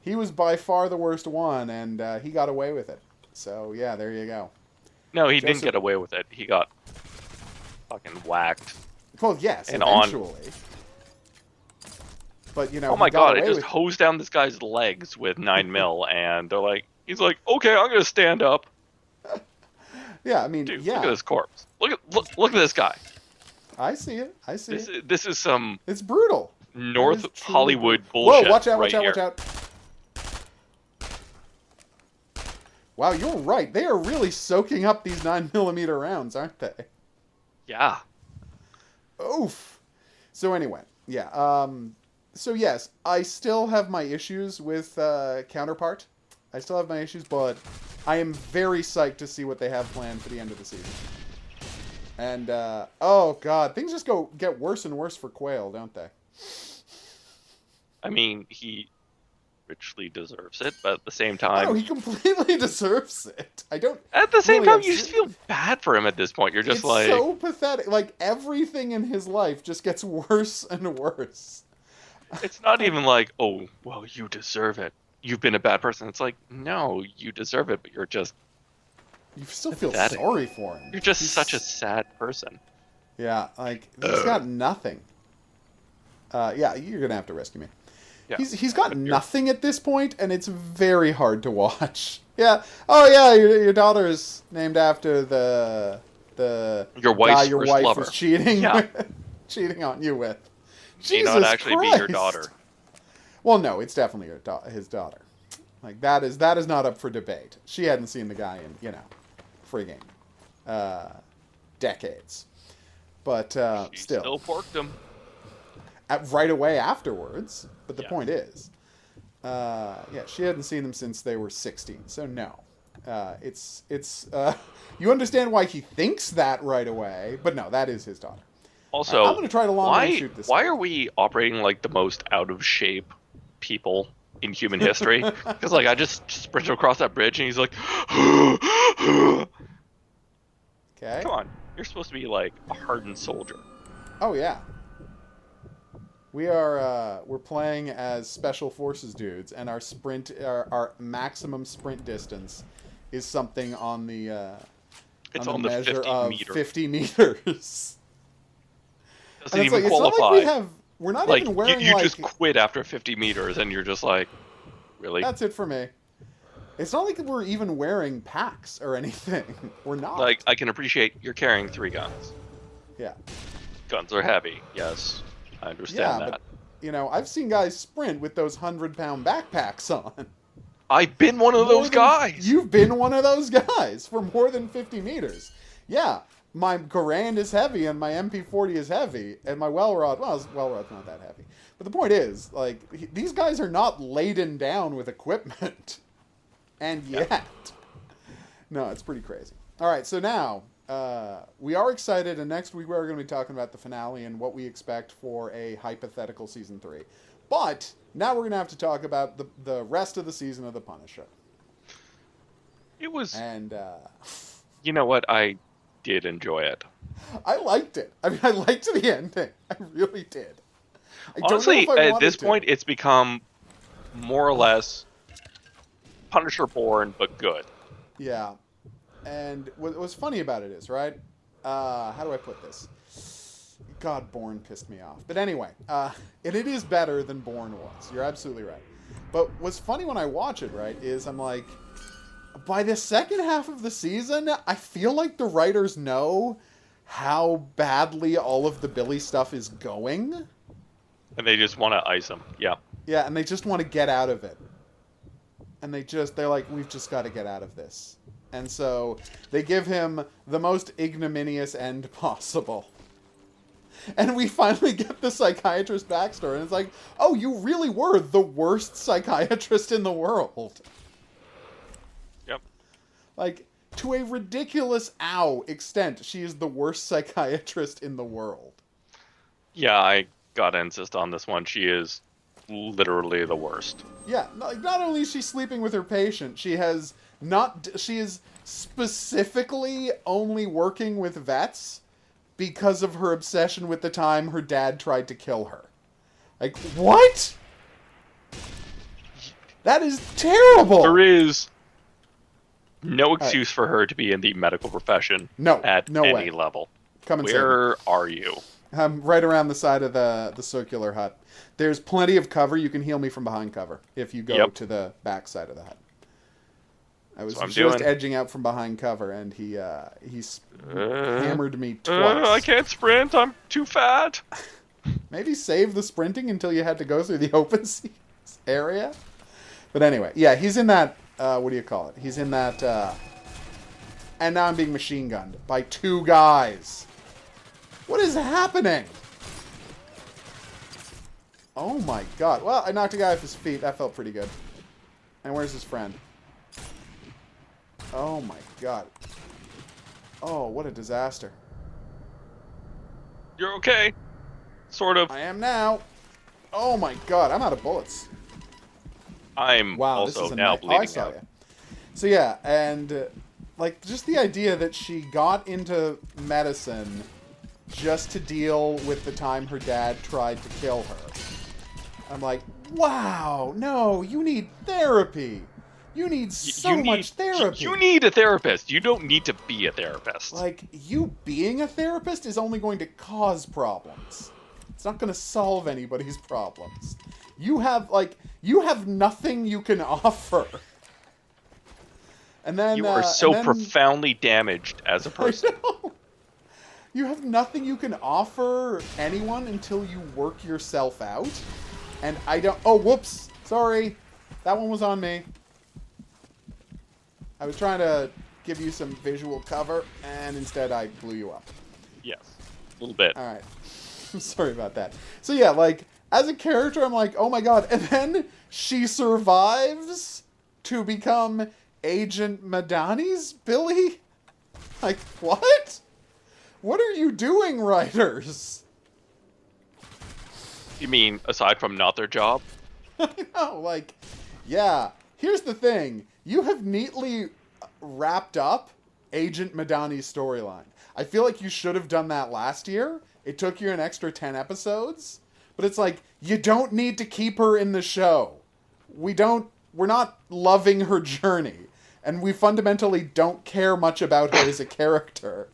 He was by far the worst one, and he got away with it. So yeah, there you go. No, he didn't get away with it. He got fucking whacked. Well, yes, eventually. But, you know, oh my god, it just hosed down this guy's legs with 9mm, and he's like, okay, I'm gonna stand up. Yeah, I mean, dude, look at this corpse. Look at this guy. I see it. This is some... It's brutal. North Hollywood bullshit. Whoa, watch out, watch out. Wow, you're right. They are really soaking up these 9mm rounds, aren't they? Yeah. Oof. So anyway, yeah. So yes, I still have my issues with Counterpart. I still have my issues, but I am very psyched to see what they have planned for the end of the season. And, oh god, things just get worse and worse for Quail, don't they? I mean, he richly deserves it, but at the same time... No, he completely deserves it. I don't... At the same time, you just feel bad for him at this point. You're just like... It's so pathetic. Like, everything in his life just gets worse and worse. It's not even like, oh, well, you deserve it. You've been a bad person. It's like, no, you deserve it, but you're just... You still feel sorry for him. You're just such a sad person. Yeah, like, he's got nothing. Yeah, you're going to have to rescue me. Yeah. He's got nothing at this point, and it's very hard to watch. Yeah. Oh, yeah, your daughter is named after the your wife's guy your first wife lover. Was cheating cheating on you with. Jesus Christ. May not actually be your daughter. Well, no, it's definitely his daughter. Like, that is not up for debate. She hadn't seen the guy in, frigging decades. But she still porked him. Right away afterwards. But the point is, she hadn't seen him since they were 16. So no, it's you understand why he thinks that right away, but no, that is his daughter. Also, I'm going to try to long range shoot this. Why are we operating like the most out of shape people in human history? Because like I just sprinted across that bridge and he's like, okay, come on, you're supposed to be like a hardened soldier. Oh yeah. We're playing as special forces dudes, and our maximum sprint distance is something on the it's on the measure 50 of meter. 50 meters. Doesn't even qualify. It's not like we're not like, even wearing you just quit after 50 meters, and you're just like, really? That's it for me. It's not like we're even wearing packs or anything. We're not. Like, I can appreciate you're carrying 3 guns. Yeah. Guns are heavy, yes. I understand that. But, I've seen guys sprint with those 100-pound backpacks on. I've been one of those guys. You've been one of those guys for more than 50 meters. Yeah, my Garand is heavy and my MP40 is heavy, and my Wellrod, Wellrod's not that heavy. But the point is, like, these guys are not laden down with equipment. And yet. No, it's pretty crazy. All right, so now... we are excited, and next week we're going to be talking about the finale and what we expect for a hypothetical season 3. But now we're going to have to talk about the rest of the season of The Punisher. It was... And, you know what? I did enjoy it. I liked it. I mean, I liked the ending. I really did. Honestly, at this point, it's become more or less Punisher born, but good. Yeah. And what was funny about it is, right? How do I put this? God, Bourne pissed me off. But anyway, and it is better than Bourne was. You're absolutely right. But what's funny when I watch it, right, is I'm like, by the second half of the season, I feel like the writers know how badly all of the Billy stuff is going. And they just want to ice him. Yeah. Yeah, and they just want to get out of it. And they're like, we've just got to get out of this. And so they give him the most ignominious end possible. And we finally get the psychiatrist backstory. And it's like, oh, you really were the worst psychiatrist in the world. Yep. Like, to a ridiculous extent, she is the worst psychiatrist in the world. Yeah, I gotta insist on this one. She is literally the worst. Yeah, not only is she sleeping with her patient, she is specifically only working with vets because of her obsession with the time her dad tried to kill her. Like, what? That is terrible! There is no excuse for her to be in the medical profession at any level. Come and Where are you? I'm right around the side of the circular hut. There's plenty of cover. You can heal me from behind cover if you go to the back side of the hut. I was just edging out from behind cover, and he hammered me twice. I can't sprint. I'm too fat. Maybe save the sprinting until you had to go through the open area. But anyway, yeah, he's in that. What do you call it? He's in that. And now I'm being machine gunned by 2 guys. What is happening? Oh my god. Well, I knocked a guy off his feet. That felt pretty good. And where's his friend? Oh my god. Oh, what a disaster. You're okay. Sort of. I am now. Oh my god, I'm out of bullets. I'm Wow, this also is a now I bleeding saw out. ya. So yeah, and like just the idea that she got into medicine just to deal with the time her dad tried to kill her. I'm like, wow, no, you need therapy. You need so much therapy. You need a therapist. You don't need to be a therapist. Like, you being a therapist is only going to cause problems. It's not going to solve anybody's problems. You have nothing you can offer. And then you are profoundly damaged as a person. You have nothing you can offer anyone until you work yourself out. And I don't... Oh, whoops. Sorry. That one was on me. I was trying to give you some visual cover, and instead I blew you up. Yes. A little bit. Alright. I'm sorry about that. So yeah, like, as a character, I'm like, oh my god. And then she survives to become Agent Madani's Billy? Like, what? What are you doing, writers? You mean, aside from not their job? I know, like, yeah. Here's the thing. You have neatly wrapped up Agent Madani's storyline. I feel like you should have done that last year. It took you an extra 10 episodes. But it's like, you don't need to keep her in the show. We're not loving her journey. And we fundamentally don't care much about her as a character.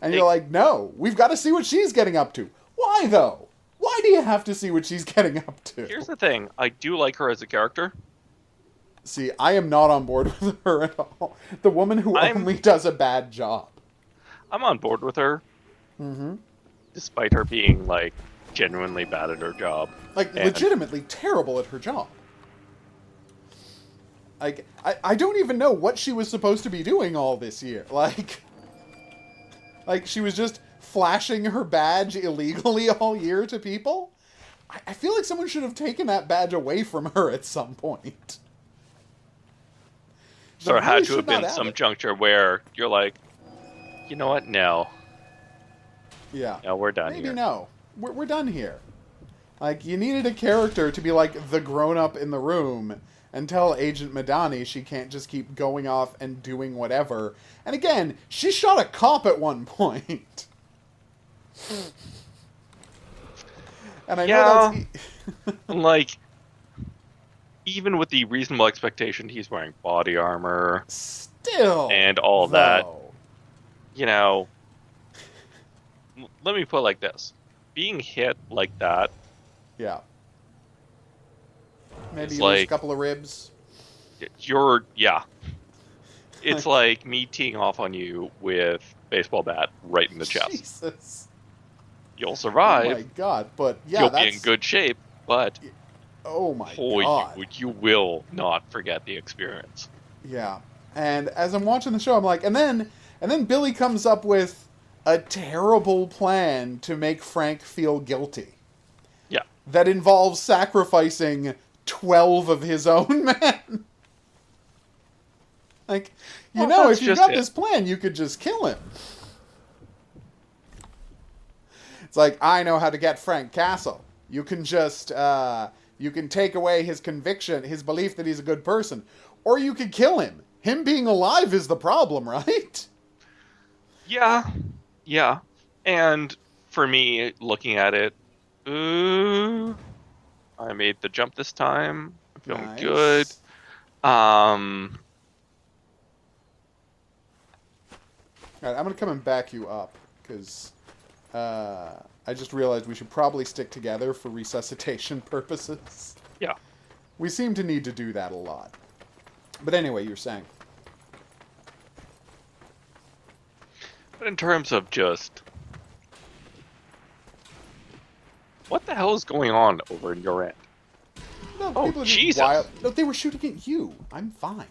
And you're like, no, we've got to see what she's getting up to. Why, though? Why do you have to see what she's getting up to? Here's the thing. I do like her as a character. See, I am not on board with her at all. The woman who only does a bad job. I'm on board with her. Mm-hmm. Despite her being, like, genuinely bad at her job. Like, legitimately terrible at her job. Like, I don't even know what she was supposed to be doing all this year. Like, she was just flashing her badge illegally all year to people? I feel like someone should have taken that badge away from her at some point. So it had to have been some juncture where you're like, you know what? No. Yeah. No, we're done Maybe here. no. We're done here. Like, you needed a character to be like the grown-up in the room and tell Agent Madani she can't just keep going off and doing whatever. And again, she shot a cop at one point. And I know that's... like, even with the reasonable expectation he's wearing body armor... Still, and all that, you know... Let me put it like this. Being hit like that... Yeah. Maybe you lose a couple of ribs. Yeah. It's like me teeing off on you with baseball bat right in the chest. Jesus. You'll survive. Oh my god, but yeah, you'll be in good shape, but oh my god, you will not forget the experience. Yeah, and as I'm watching the show, I'm like, and then Billy comes up with a terrible plan to make Frank feel guilty. Yeah, that involves sacrificing 12 of his own men. Like, if you got this plan, you could just kill him. It's like, I know how to get Frank Castle. You can just, you can take away his conviction, his belief that he's a good person. Or you could kill him. Him being alive is the problem, right? Yeah. Yeah. And for me, looking at it, I made the jump this time. I'm feeling good. Alright, I'm going to come and back you up, because I just realized we should probably stick together for resuscitation purposes. Yeah. We seem to need to do that a lot. But anyway, you're saying. But in terms of just... what the hell is going on over in your end? No, Jesus! No, they were shooting at you. I'm fine.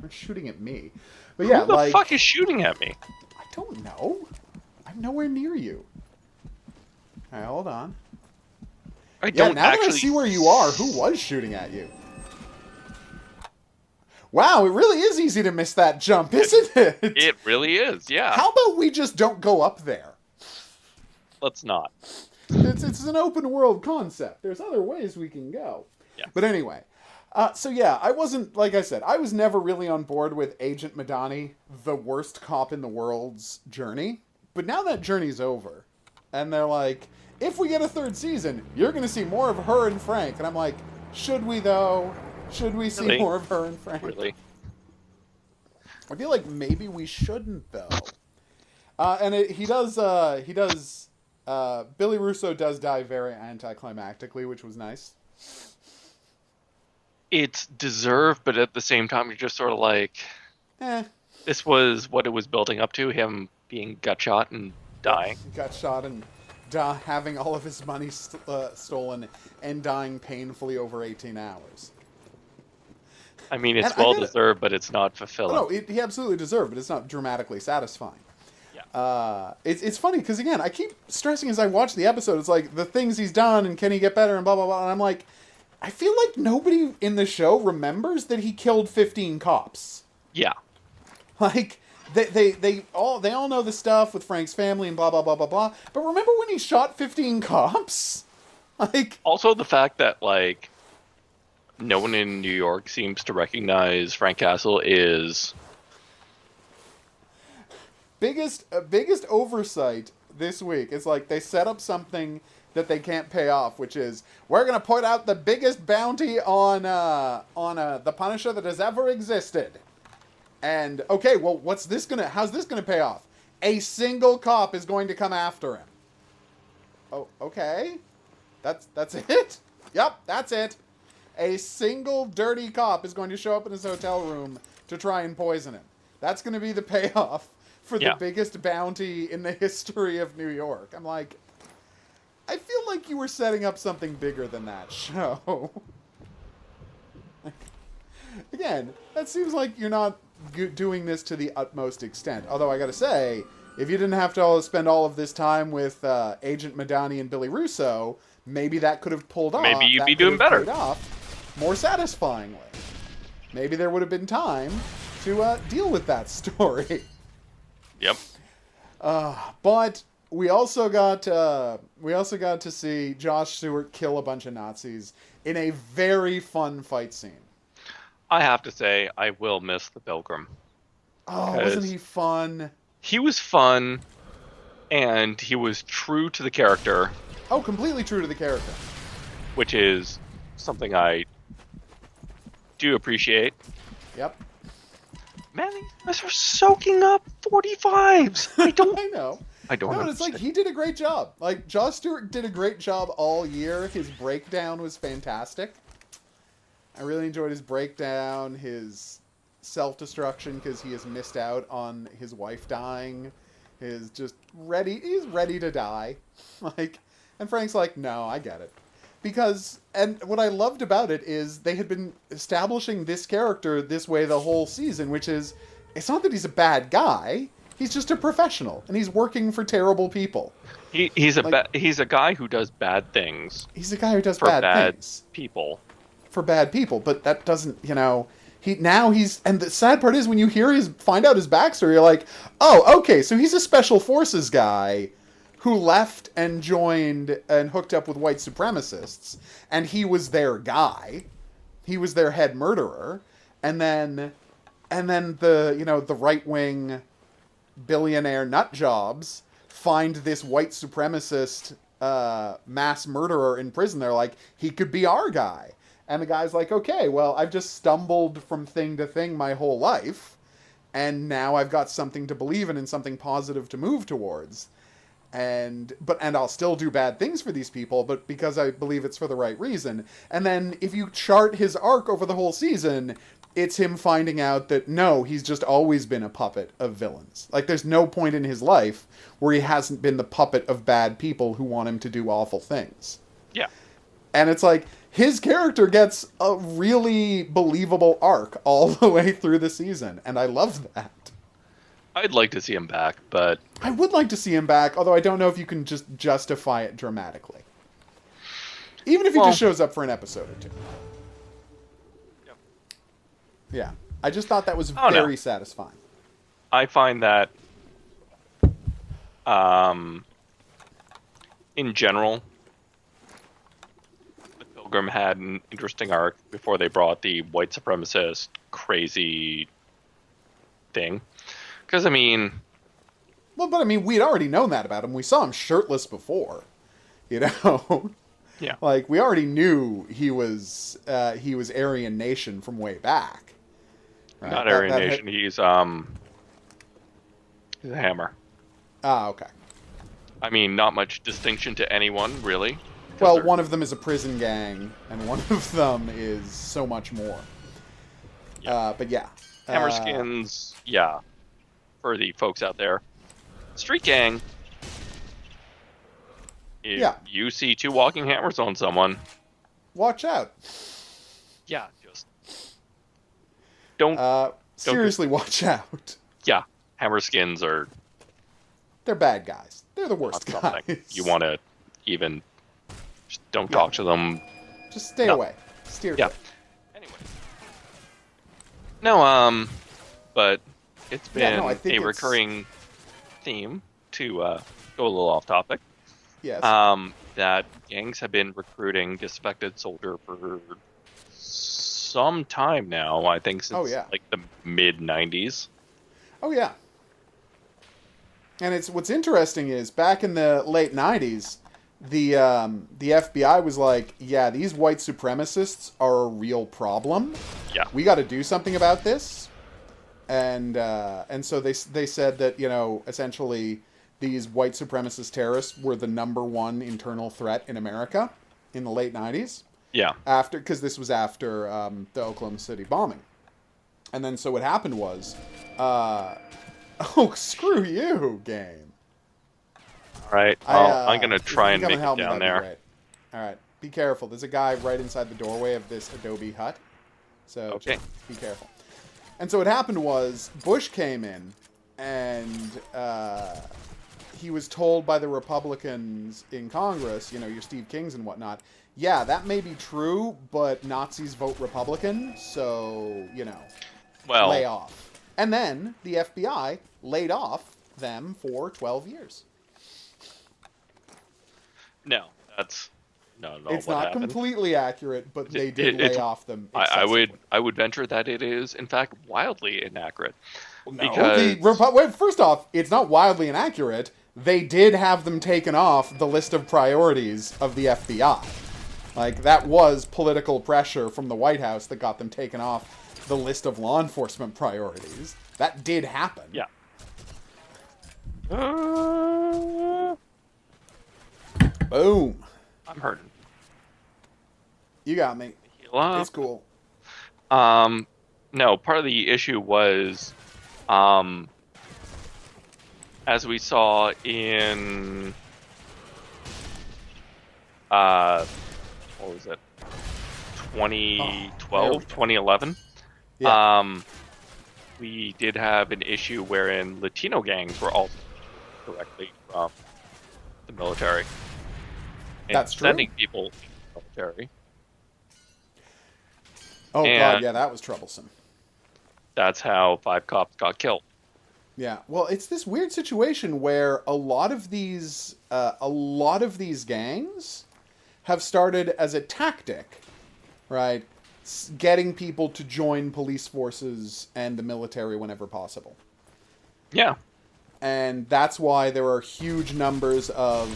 They're shooting at me. But yeah, who the fuck is shooting at me? I don't know. I'm nowhere near you. Alright, hold on. Now that I see where you are, who was shooting at you? Wow, it really is easy to miss that jump, isn't it? It really is, yeah. How about we just don't go up there? Let's not. It's an open world concept. There's other ways we can go. Yeah. But anyway, so yeah, I wasn't, like I said, I was never really on board with Agent Madani, the worst cop in the world's journey. But now that journey's over, and they're like, if we get a third season, you're going to see more of her and Frank. And I'm like, should we though? Should we see more of her and Frank? Really? I feel like maybe we shouldn't though. And Billy Russo does die very anticlimactically, which was nice. It's deserved, but at the same time, you're just sort of like, this was what it was building up to, him being gut shot and dying. Got shot and having all of his money stolen and dying painfully over 18 hours. I mean, it's well-deserved, but it's not fulfilling. No, he absolutely deserved, but it's not dramatically satisfying. Yeah. It's funny, because again, I keep stressing as I watch the episode, it's like, the things he's done, and can he get better, and blah, blah, blah, and I'm like, I feel like nobody in the show remembers that he killed 15 cops. Yeah. Like, they all know the stuff with Frank's family and blah, blah, blah, blah, blah, but remember when he shot 15 cops? Like... Also the fact that, like, no one in New York seems to recognize Frank Castle is... Biggest oversight this week. It's like they set up something that they can't pay off, which is, we're going to put out the biggest bounty on the Punisher that has ever existed. And, okay, well, how's this going to pay off? A single cop is going to come after him. Oh, okay. That's it? Yep, that's it. A single dirty cop is going to show up in his hotel room to try and poison him. That's going to be the payoff for the biggest bounty in the history of New York. I'm like, I feel like you were setting up something bigger than that show. Again, that seems like you're not doing this to the utmost extent. Although I gotta say, if you didn't have to spend all of this time with Agent Madani and Billy Russo, maybe that could have pulled off. Maybe you'd be doing better. More satisfyingly. Maybe there would have been time to deal with that story. Yep. But we also got to see Josh Stewart kill a bunch of Nazis in a very fun fight scene. I have to say, I will miss the Pilgrim. Oh, wasn't he fun? He was fun, and he was true to the character. Oh, completely true to the character. Which is something I do appreciate. Yep. Man, these guys are soaking up 45s. I don't. I know. I don't know. But it's like he did a great job. Like, Josh Stewart did a great job all year. His breakdown was fantastic. I really enjoyed his breakdown, his self-destruction because he has missed out on his wife dying. He's ready to die. Like, and Frank's like, no, I get it. Because, and what I loved about it is they had been establishing this character this way the whole season, which is, it's not that he's a bad guy, he's just a professional, and he's working for terrible people. He's a guy who does bad things. He's a guy who does for bad things. People. For bad people, but that doesn't, and the sad part is when you find out his backstory, you're like, oh, okay, so he's a special forces guy who left and joined and hooked up with white supremacists, and he was their guy. He was their head murderer, and then the right-wing billionaire nut jobs find this white supremacist mass murderer in prison. They're like, he could be our guy. And the guy's like, okay, well, I've just stumbled from thing to thing my whole life, and now I've got something to believe in and something positive to move towards. And I'll still do bad things for these people, but because I believe it's for the right reason. And then if you chart his arc over the whole season, it's him finding out that no, he's just always been a puppet of villains. Like, there's no point in his life where he hasn't been the puppet of bad people who want him to do awful things. Yeah. And it's like, his character gets a really believable arc all the way through the season, and I love that. I'd like to see him back, but... I would like to see him back, although I don't know if you can just justify it dramatically. Even if he just shows up for an episode or two. Yep. Yeah. I just thought that was very satisfying. I find that, in general, the Pilgrim had an interesting arc before they brought the white supremacist crazy thing. Because, I mean... Well, but I mean, we'd already known that about him. We saw him shirtless before, you know? Yeah. Like, we already knew he was Aryan Nation from way back. Right? Not Aryan Nation, he's a Hammer. Ah, okay. I mean, not much distinction to anyone, really. Well, one of them is a prison gang, and one of them is so much more. Yeah. But yeah. Hammerskins, yeah. For the folks out there. Street gang. If you see two walking hammers on someone, watch out. Yeah, just don't. Seriously, watch out. Yeah, Hammerskins are. They're bad guys. They're the worst guys. You want to even just don't talk to them. Just stay away. Steer. Yeah. Anyway. No, but it's been a recurring theme to go a little off topic. Yes. That gangs have been recruiting disaffected soldier for some time now. I think since like the mid '90s. Oh yeah. And what's interesting is back in the late '90s, the FBI was like, yeah, these white supremacists are a real problem. Yeah. We got to do something about this. And so they said that, you know, essentially these white supremacist terrorists were the #1 internal threat in America in the late '90s. Yeah. Because this was after the Oklahoma City bombing. And then so what happened was, oh, screw you, game. All right. I'm going to try and make it down there. Great. All right. Be careful. There's a guy right inside the doorway of this adobe hut. So just be careful. And so what happened was Bush came in and he was told by the Republicans in Congress, you know, your Steve Kings and whatnot, yeah, that may be true, but Nazis vote Republican, so, you know, lay off. And then the FBI laid off them for 12 years. No, that's no. It's not completely accurate, but they did lay off them. I would venture that it is, in fact, wildly inaccurate. No, because first off, it's not wildly inaccurate. They did have them taken off the list of priorities of the FBI. Like, that was political pressure from the White House that got them taken off the list of law enforcement priorities. That did happen. Yeah. Boom. I'm hurting. You got me. Heal up. It's cool. No, part of the issue was, as we saw in, what was it? 2012, 2011. Yeah. We did have an issue wherein Latino gangs were also directly from the military. And that's true. Sending people to the military. Oh, God, yeah, that was troublesome. That's how 5 cops got killed. Yeah, well, it's this weird situation where a lot of these gangs have started as a tactic, right? Getting people to join police forces and the military whenever possible. Yeah. And that's why there are huge numbers of,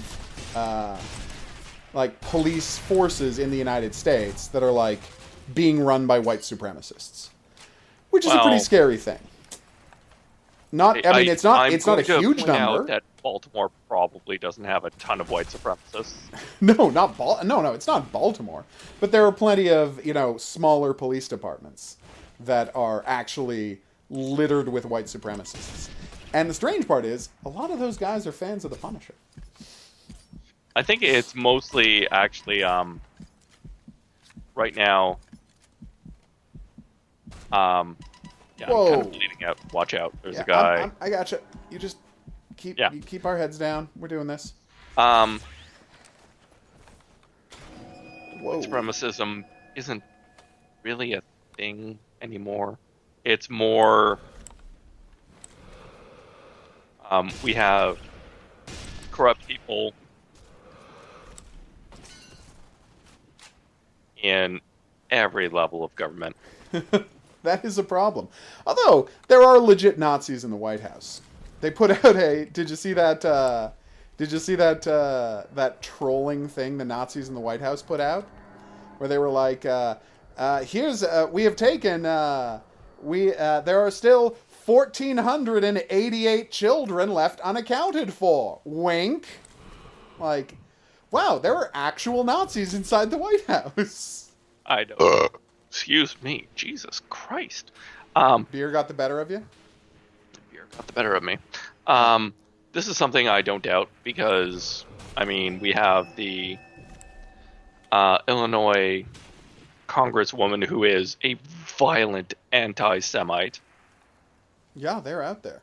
police forces in the United States that are, like, being run by white supremacists. Which is a pretty scary thing. It's not a huge number. Out that Baltimore probably doesn't have a ton of white supremacists. No, it's not Baltimore. But there are plenty of, you know, smaller police departments that are actually littered with white supremacists. And the strange part is, a lot of those guys are fans of the Punisher. I think it's mostly actually right now. Yeah, Whoa. I'm kind of bleeding out. Watch out. There's a guy. I gotcha. You just keep our heads down. We're doing this. White Whoa. supremacism isn't really a thing anymore. It's more we have corrupt people in every level of government. That is a problem. Although there are legit Nazis in the White House. They put out a. Did you see that? Did you see that that trolling thing the Nazis in the White House put out, where they were like, "Here's we have taken there are still 1,488 children left unaccounted for." Wink. Like, wow, there are actual Nazis inside the White House. I know. Excuse me, Jesus Christ. Beer got the better of you? Beer got the better of me. This is something I don't doubt because, I mean, we have the Illinois congresswoman who is a violent anti-Semite. Yeah, they're out there.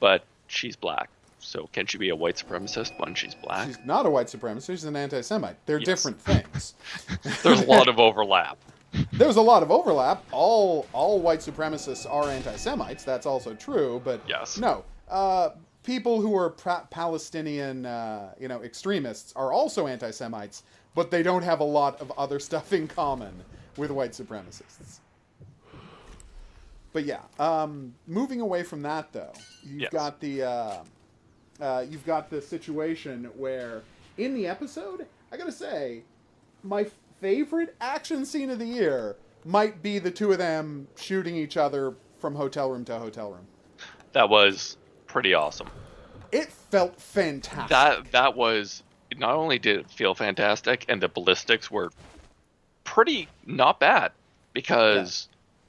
But she's black. So can she be a white supremacist when she's black? She's not a white supremacist. She's an anti-Semite. They're different things. There's a lot of overlap. There's a lot of overlap. All white supremacists are anti-Semites. That's also true. But yes. No, people who are Palestinian, extremists are also anti-Semites, but they don't have a lot of other stuff in common with white supremacists. But yeah, moving away from that though, you've got the situation where in the episode, I gotta say, my favorite action scene of the year might be the two of them shooting each other from hotel room to hotel room. That was pretty awesome. It felt fantastic. That was, not only did it feel fantastic, and the ballistics were pretty not bad, because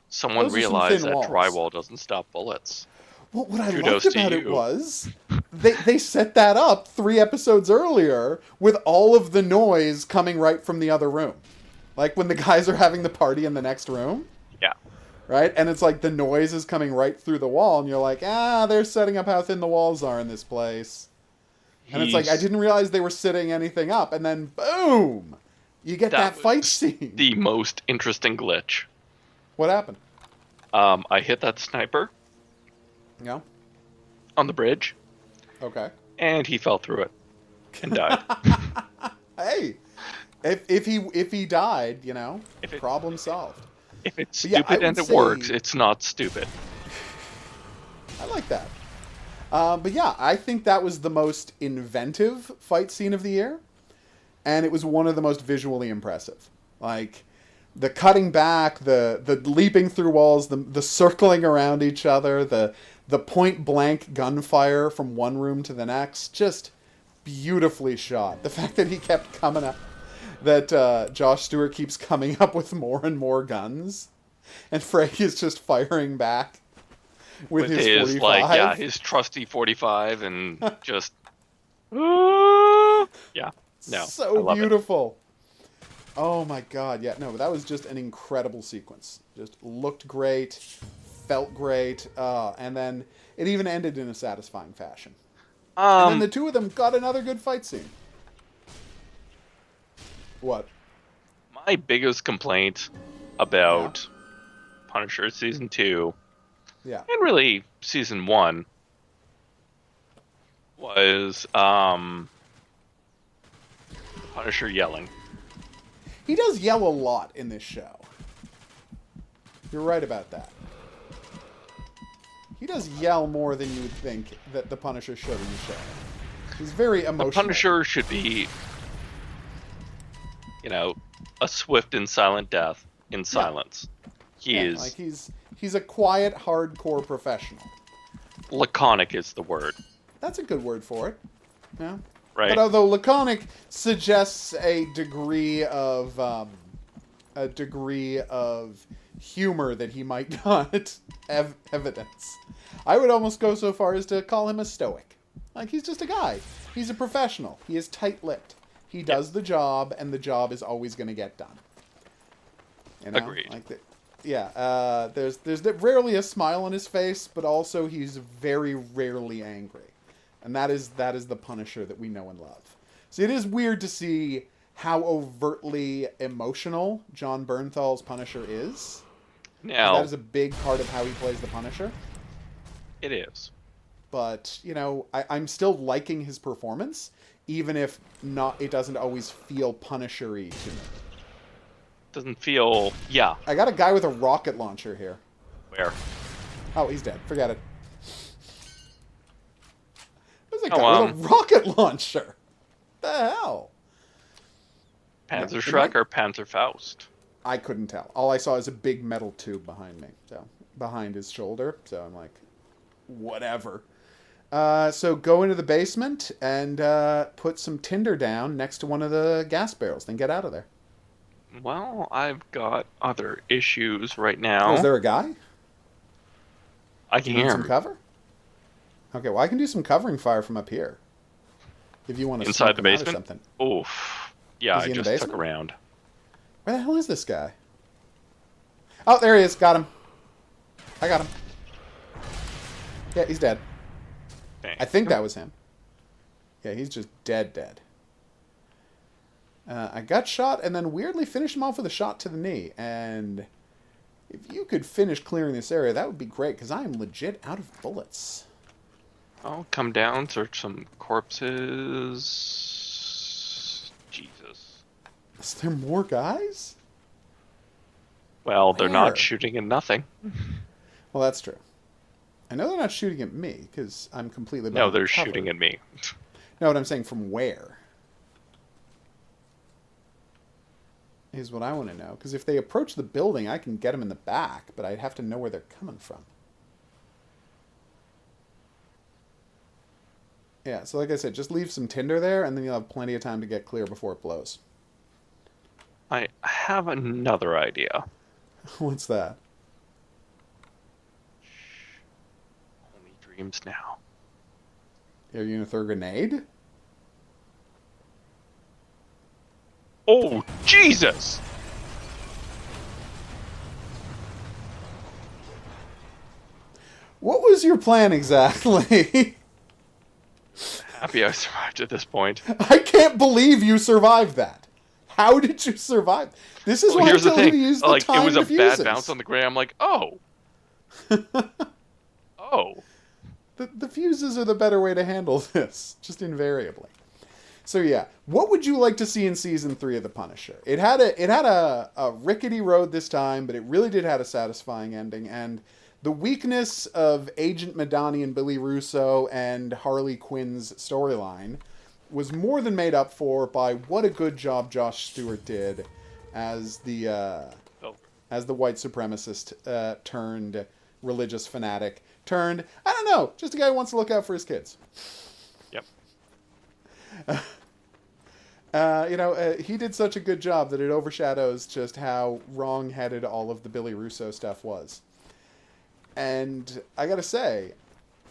someone realized that drywall doesn't stop bullets. Well, what I loved about it was they set that up 3 episodes earlier with all of the noise coming right from the other room. Like when the guys are having the party in the next room. Yeah. Right? And it's like the noise is coming right through the wall, and you're like, they're setting up how thin the walls are in this place. And it's like, I didn't realize they were setting anything up, and then boom! You get that fight scene. The most interesting glitch. What happened? I hit that sniper. Yeah. On the bridge. Okay. And he fell through it and died. Hey, if he died, problem solved. If it's stupid and it works, it's not stupid. I like that. But yeah, I think that was the most inventive fight scene of the year, and it was one of the most visually impressive. Like the cutting back, the leaping through walls, the circling around each other, the point blank gunfire from one room to the next, just beautifully shot. The fact that he kept coming up, that Josh Stewart keeps coming up with more and more guns, and Frank is just firing back with his 45. His trusty 45, and just so beautiful. Oh my god, yeah, no, that was just an incredible sequence. Just looked great, felt great, and then it even ended in a satisfying fashion. And then the two of them got another good fight scene. What? My biggest complaint about Punisher Season 2, and really Season 1, was Punisher yelling. He does yell a lot in this show. You're right about that. He does yell more than you would think that the Punisher should in the show. He's very emotional. The Punisher should be, a swift and silent death in silence. He is like he's a quiet, hardcore professional. Laconic is the word. That's a good word for it. Yeah. Right. But although laconic suggests a degree of humor that he might not have evidence, I would almost go so far as to call him a stoic. Like, he's just a guy. He's a professional. He is tight-lipped. He does the job, and the job is always going to get done. Agreed. There's rarely a smile on his face, but also he's very rarely angry. And that is the Punisher that we know and love. So it is weird to see how overtly emotional John Bernthal's Punisher is. Now, that is a big part of how he plays the Punisher. It is. But, I'm still liking his performance, even if it doesn't always feel Punisher-y to me. Doesn't feel... Yeah. I got a guy with a rocket launcher here. Where? Oh, he's dead. Forget it. There's a guy with a rocket launcher. What the hell? Panzer Shrek or Panzer Faust? I couldn't tell. All I saw is a big metal tube behind me. So, behind his shoulder. So I'm like, whatever. So go into the basement and put some tinder down next to one of the gas barrels. Then get out of there. Well, I've got other issues right now. Oh, is there a guy? I can hear some cover? Okay, well, I can do some covering fire from up here. If you want to inside the basement? Or something. Oof. Yeah, I just took a round. Where the hell is this guy? Oh, there he is. Got him. I got him. Yeah, he's dead. Dang. I think that was him. Yeah, he's just dead. I got shot and then weirdly finished him off with a shot to the knee. And if you could finish clearing this area, that would be great, because I am legit out of bullets. I'll come down, search some corpses. Jesus. Is there more guys? Well, they're not shooting at nothing. Well, that's true. I know they're not shooting at me, because I'm completely... No, they're shooting at me. No, what I'm saying, from where? Is what I want to know. Because if they approach the building, I can get them in the back, but I'd have to know where they're coming from. Yeah, so like I said, just leave some tinder there, and then you'll have plenty of time to get clear before it blows. I have another idea. What's that? Only dreams now. Are you going to throw a grenade? Oh, Jesus! What was your plan exactly? Happy I survived at this point. I can't believe you survived that. How did you survive? This is why I tell you to use the time it was a diffuses. bad bounce on the ground. I'm like, oh. Oh. The fuses are the better way to handle this, just invariably. So yeah, what would you like to see in season 3 of The Punisher? It had a rickety road this time, but it really did have a satisfying ending. And the weakness of Agent Madani and Billy Russo and Harley Quinn's storyline was more than made up for by what a good job Josh Stewart did as the white supremacist turned religious fanatic turned, I don't know, just a guy who wants to look out for his kids. Yep. He did such a good job that it overshadows just how wrong-headed all of the Billy Russo stuff was. And I gotta say,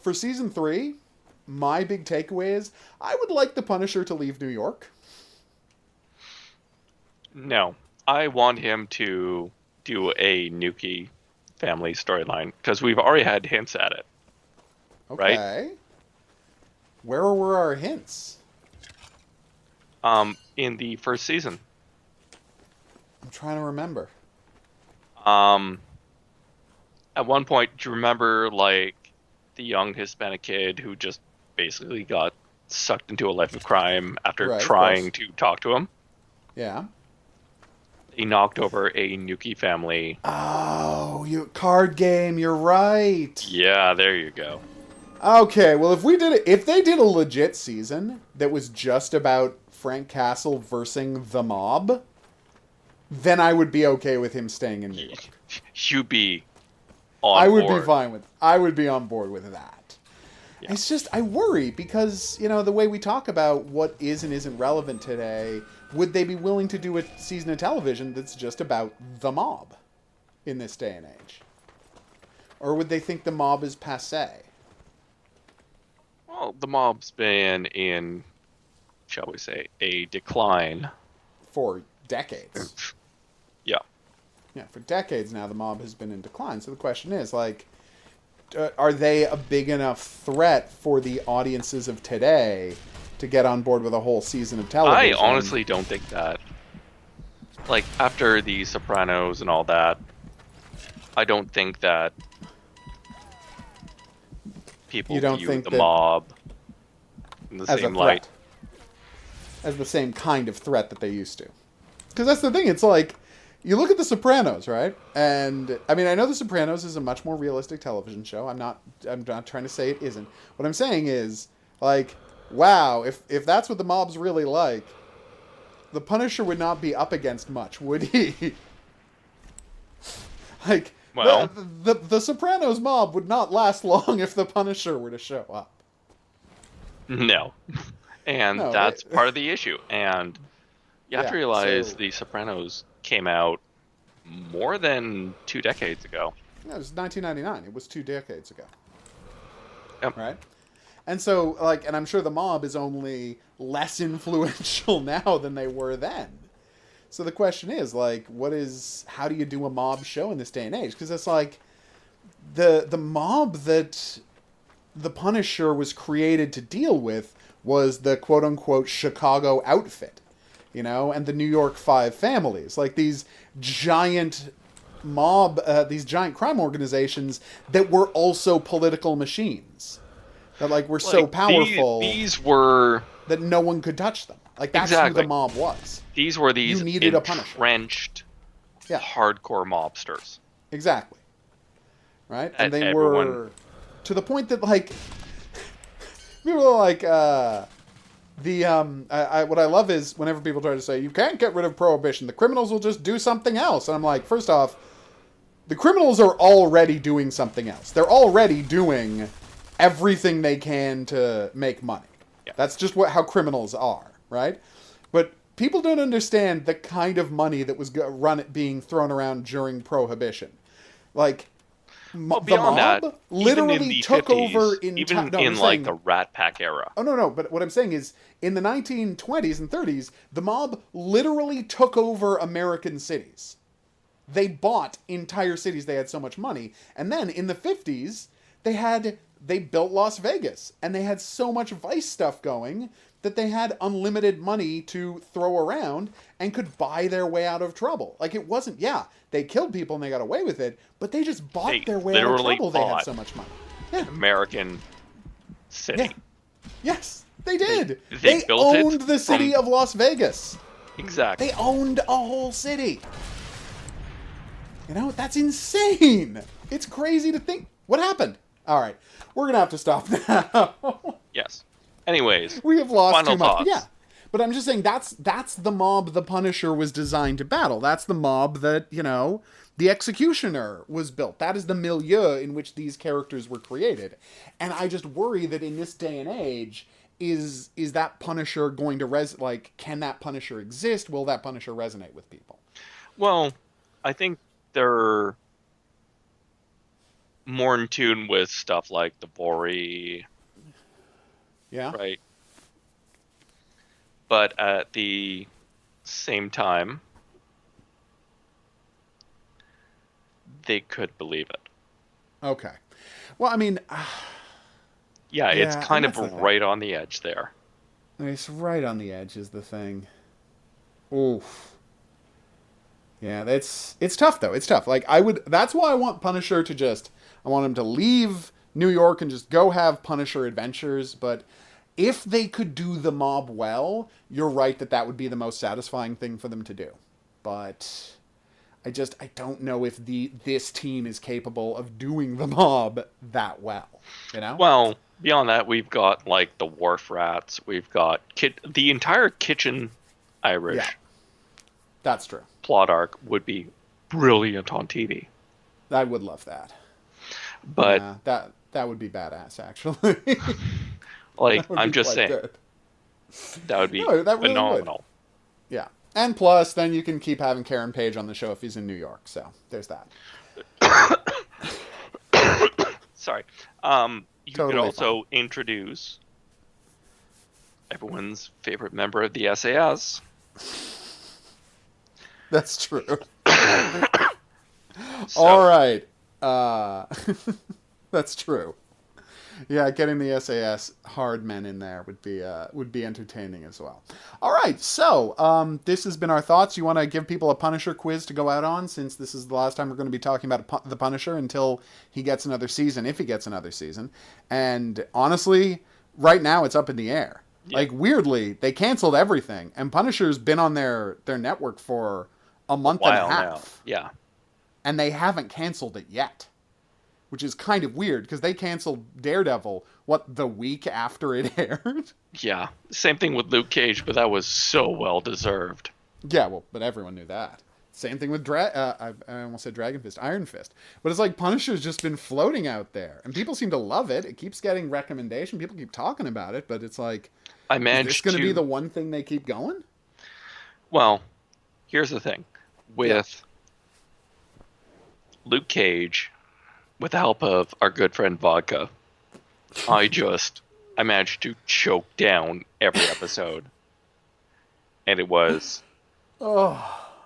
for season 3, my big takeaway is I would like the Punisher to leave New York. No. I want him to do a Nuki family storyline, because we've already had hints at it. Okay. Right? Where were our hints? In the first season. I'm trying to remember. At one point, do you remember, like, the young Hispanic kid who just basically got sucked into a life of crime after trying to talk to him? Yeah. He knocked over a Nuki family. Oh, card game, you're right. Yeah, there you go. Okay, well, if they did a legit season that was just about Frank Castle versing the mob, then I would be okay with him staying in New York. You'd be on board. I would be on board with that. Yeah. It's just, I worry because, the way we talk about what is and isn't relevant today, would they be willing to do a season of television that's just about the mob in this day and age? Or would they think the mob is passé? Well, the mob's been in, shall we say, a decline. For decades. Yeah. Yeah, for decades now the mob has been in decline. So the question is, are they a big enough threat for the audiences of today to get on board with a whole season of television? I honestly don't think that. Like, after The Sopranos and all that, I don't think that people view the that mob in the same light. As the same kind of threat that they used to. Because that's the thing, it's like, you look at The Sopranos, right? And, I mean, I know The Sopranos is a much more realistic television show. I'm not trying to say it isn't. What I'm saying is, like, wow, if that's what the mob's really like, the Punisher would not be up against much, would he? Like, well, the Sopranos mob would not last long if the Punisher were to show up. No. And that's part of the issue. And you have to realize The Sopranos came out more than 2 decades ago. Yeah, it was 1999. It was 2 decades ago. Yep. Right? And so, like, and I'm sure the mob is only less influential now than they were then. So the question is, like, how do you do a mob show in this day and age? Because it's like, the mob that the Punisher was created to deal with was the quote-unquote Chicago outfit, you know, and the New York Five families. Like, these giant these giant crime organizations that were also political machines. That, like, were so powerful these were... that no one could touch them. Like, that's who the mob was. These were these entrenched, hardcore mobsters. Exactly. Right? And they were... To the point that, like... People are like, what I love is whenever people try to say, you can't get rid of prohibition, the criminals will just do something else. And I'm like, first off, the criminals are already doing something else. They're already doing everything they can to make money. Yeah. That's just how criminals are, right? But people don't understand the kind of money that was being thrown around during Prohibition. Like... Well, the mob that, literally took 50s, over in the Rat Pack era. Oh, no. But what I'm saying is, in the 1920s and 30s, the mob literally took over American cities. They bought entire cities. They had so much money. And then in the 50s, they built Las Vegas. And they had so much vice stuff going that they had unlimited money to throw around and could buy their way out of trouble. Like, it wasn't, they killed people and they got away with it, but they just bought their way out of trouble. They had so much money. Yeah. American city. Yeah. Yes, they did. They built owned the city of Las Vegas. Exactly. They owned a whole city. You know, that's insane. It's crazy to think. What happened? All right, we're going to have to stop now. Yes. Anyways, we have lost too much. Thoughts. Yeah, but I'm just saying that's the mob the Punisher was designed to battle. That's the mob that, you know, the Executioner was built. That is the milieu in which these characters were created. And I just worry that in this day and age, is that Punisher going to can that Punisher exist? Will that Punisher resonate with people? Well, I think they're more in tune with stuff like the Vori. Yeah. Right. But at the same time, they could believe it. Okay. Well, I mean... it's kind of right on the edge there. It's right on the edge is the thing. Oof. Yeah, it's tough, though. It's tough. Like, that's why I want Punisher to I want him to leave New York and just go have Punisher adventures, but if they could do the mob well, you're right that would be the most satisfying thing for them to do. But I don't know if this team is capable of doing the mob that well, you know? Well, beyond that, we've got, like, the Wharf Rats, we've got the entire Kitchen Irish. Yeah, that's true. Plot arc would be brilliant on TV. I would love that. But... Yeah, that would be badass, actually. Like, I'm just saying. Good. That would be phenomenal. Really yeah. And plus, then you can keep having Karen Page on the show if he's in New York. So, there's that. Sorry. You could also introduce everyone's favorite member of the SAS. That's true. All right. That's true. Yeah, getting the SAS hard men in there would be entertaining as well. All right, so this has been our thoughts. You want to give people a Punisher quiz to go out on, since this is the last time we're going to be talking about the Punisher until he gets another season, if he gets another season. And honestly, right now it's up in the air. Yeah. Like, weirdly, they canceled everything, and Punisher's been on their network for a month and a half. Now. Yeah, and they haven't canceled it yet. Which is kind of weird, because they canceled Daredevil, the week after it aired? Yeah. Same thing with Luke Cage, but that was so well-deserved. Yeah, well, but everyone knew that. Same thing with I almost said Dragon Fist, Iron Fist. But it's like Punisher's just been floating out there, and people seem to love it. It keeps getting recommendation. People keep talking about it, but it's like, is this going to be the one thing they keep going? Well, here's the thing. With Luke Cage, with the help of our good friend Vodka, I managed to choke down every episode. And it was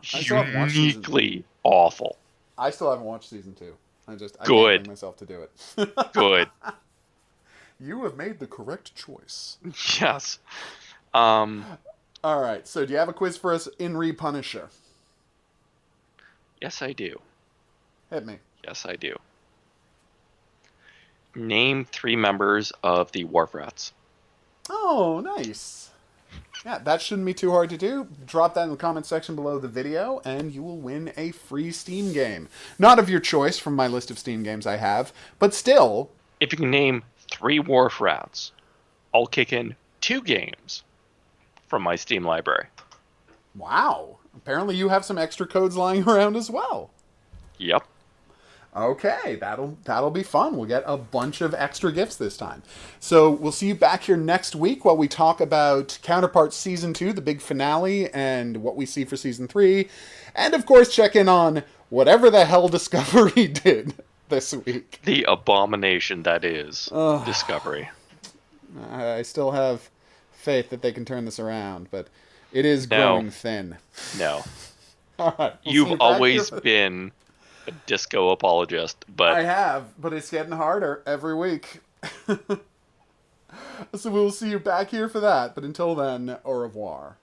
uniquely awful. I still haven't watched season 2. I can't bring myself to do it. Good. You have made the correct choice. Yes. All right, so do you have a quiz for us in Punisher? Yes, I do. Hit me. Yes, I do. Name 3 members of the Wharf Rats. Oh, nice. Yeah, that shouldn't be too hard to do. Drop that in the comment section below the video, and you will win a free Steam game. Not of your choice from my list of Steam games I have, but still. If you can name 3 Wharf Rats, I'll kick in 2 games from my Steam library. Wow. Apparently you have some extra codes lying around as well. Yep. Okay, that'll be fun. We'll get a bunch of extra gifts this time. So we'll see you back here next week while we talk about Counterpart Season 2, the big finale, and what we see for Season 3. And, of course, check in on whatever the hell Discovery did this week. The abomination that is Discovery. I still have faith that they can turn this around, but it is growing thin. No. All right. You've always been a disco apologist, but I have, but it's getting harder every week. So we'll see you back here for that, but until then, au revoir.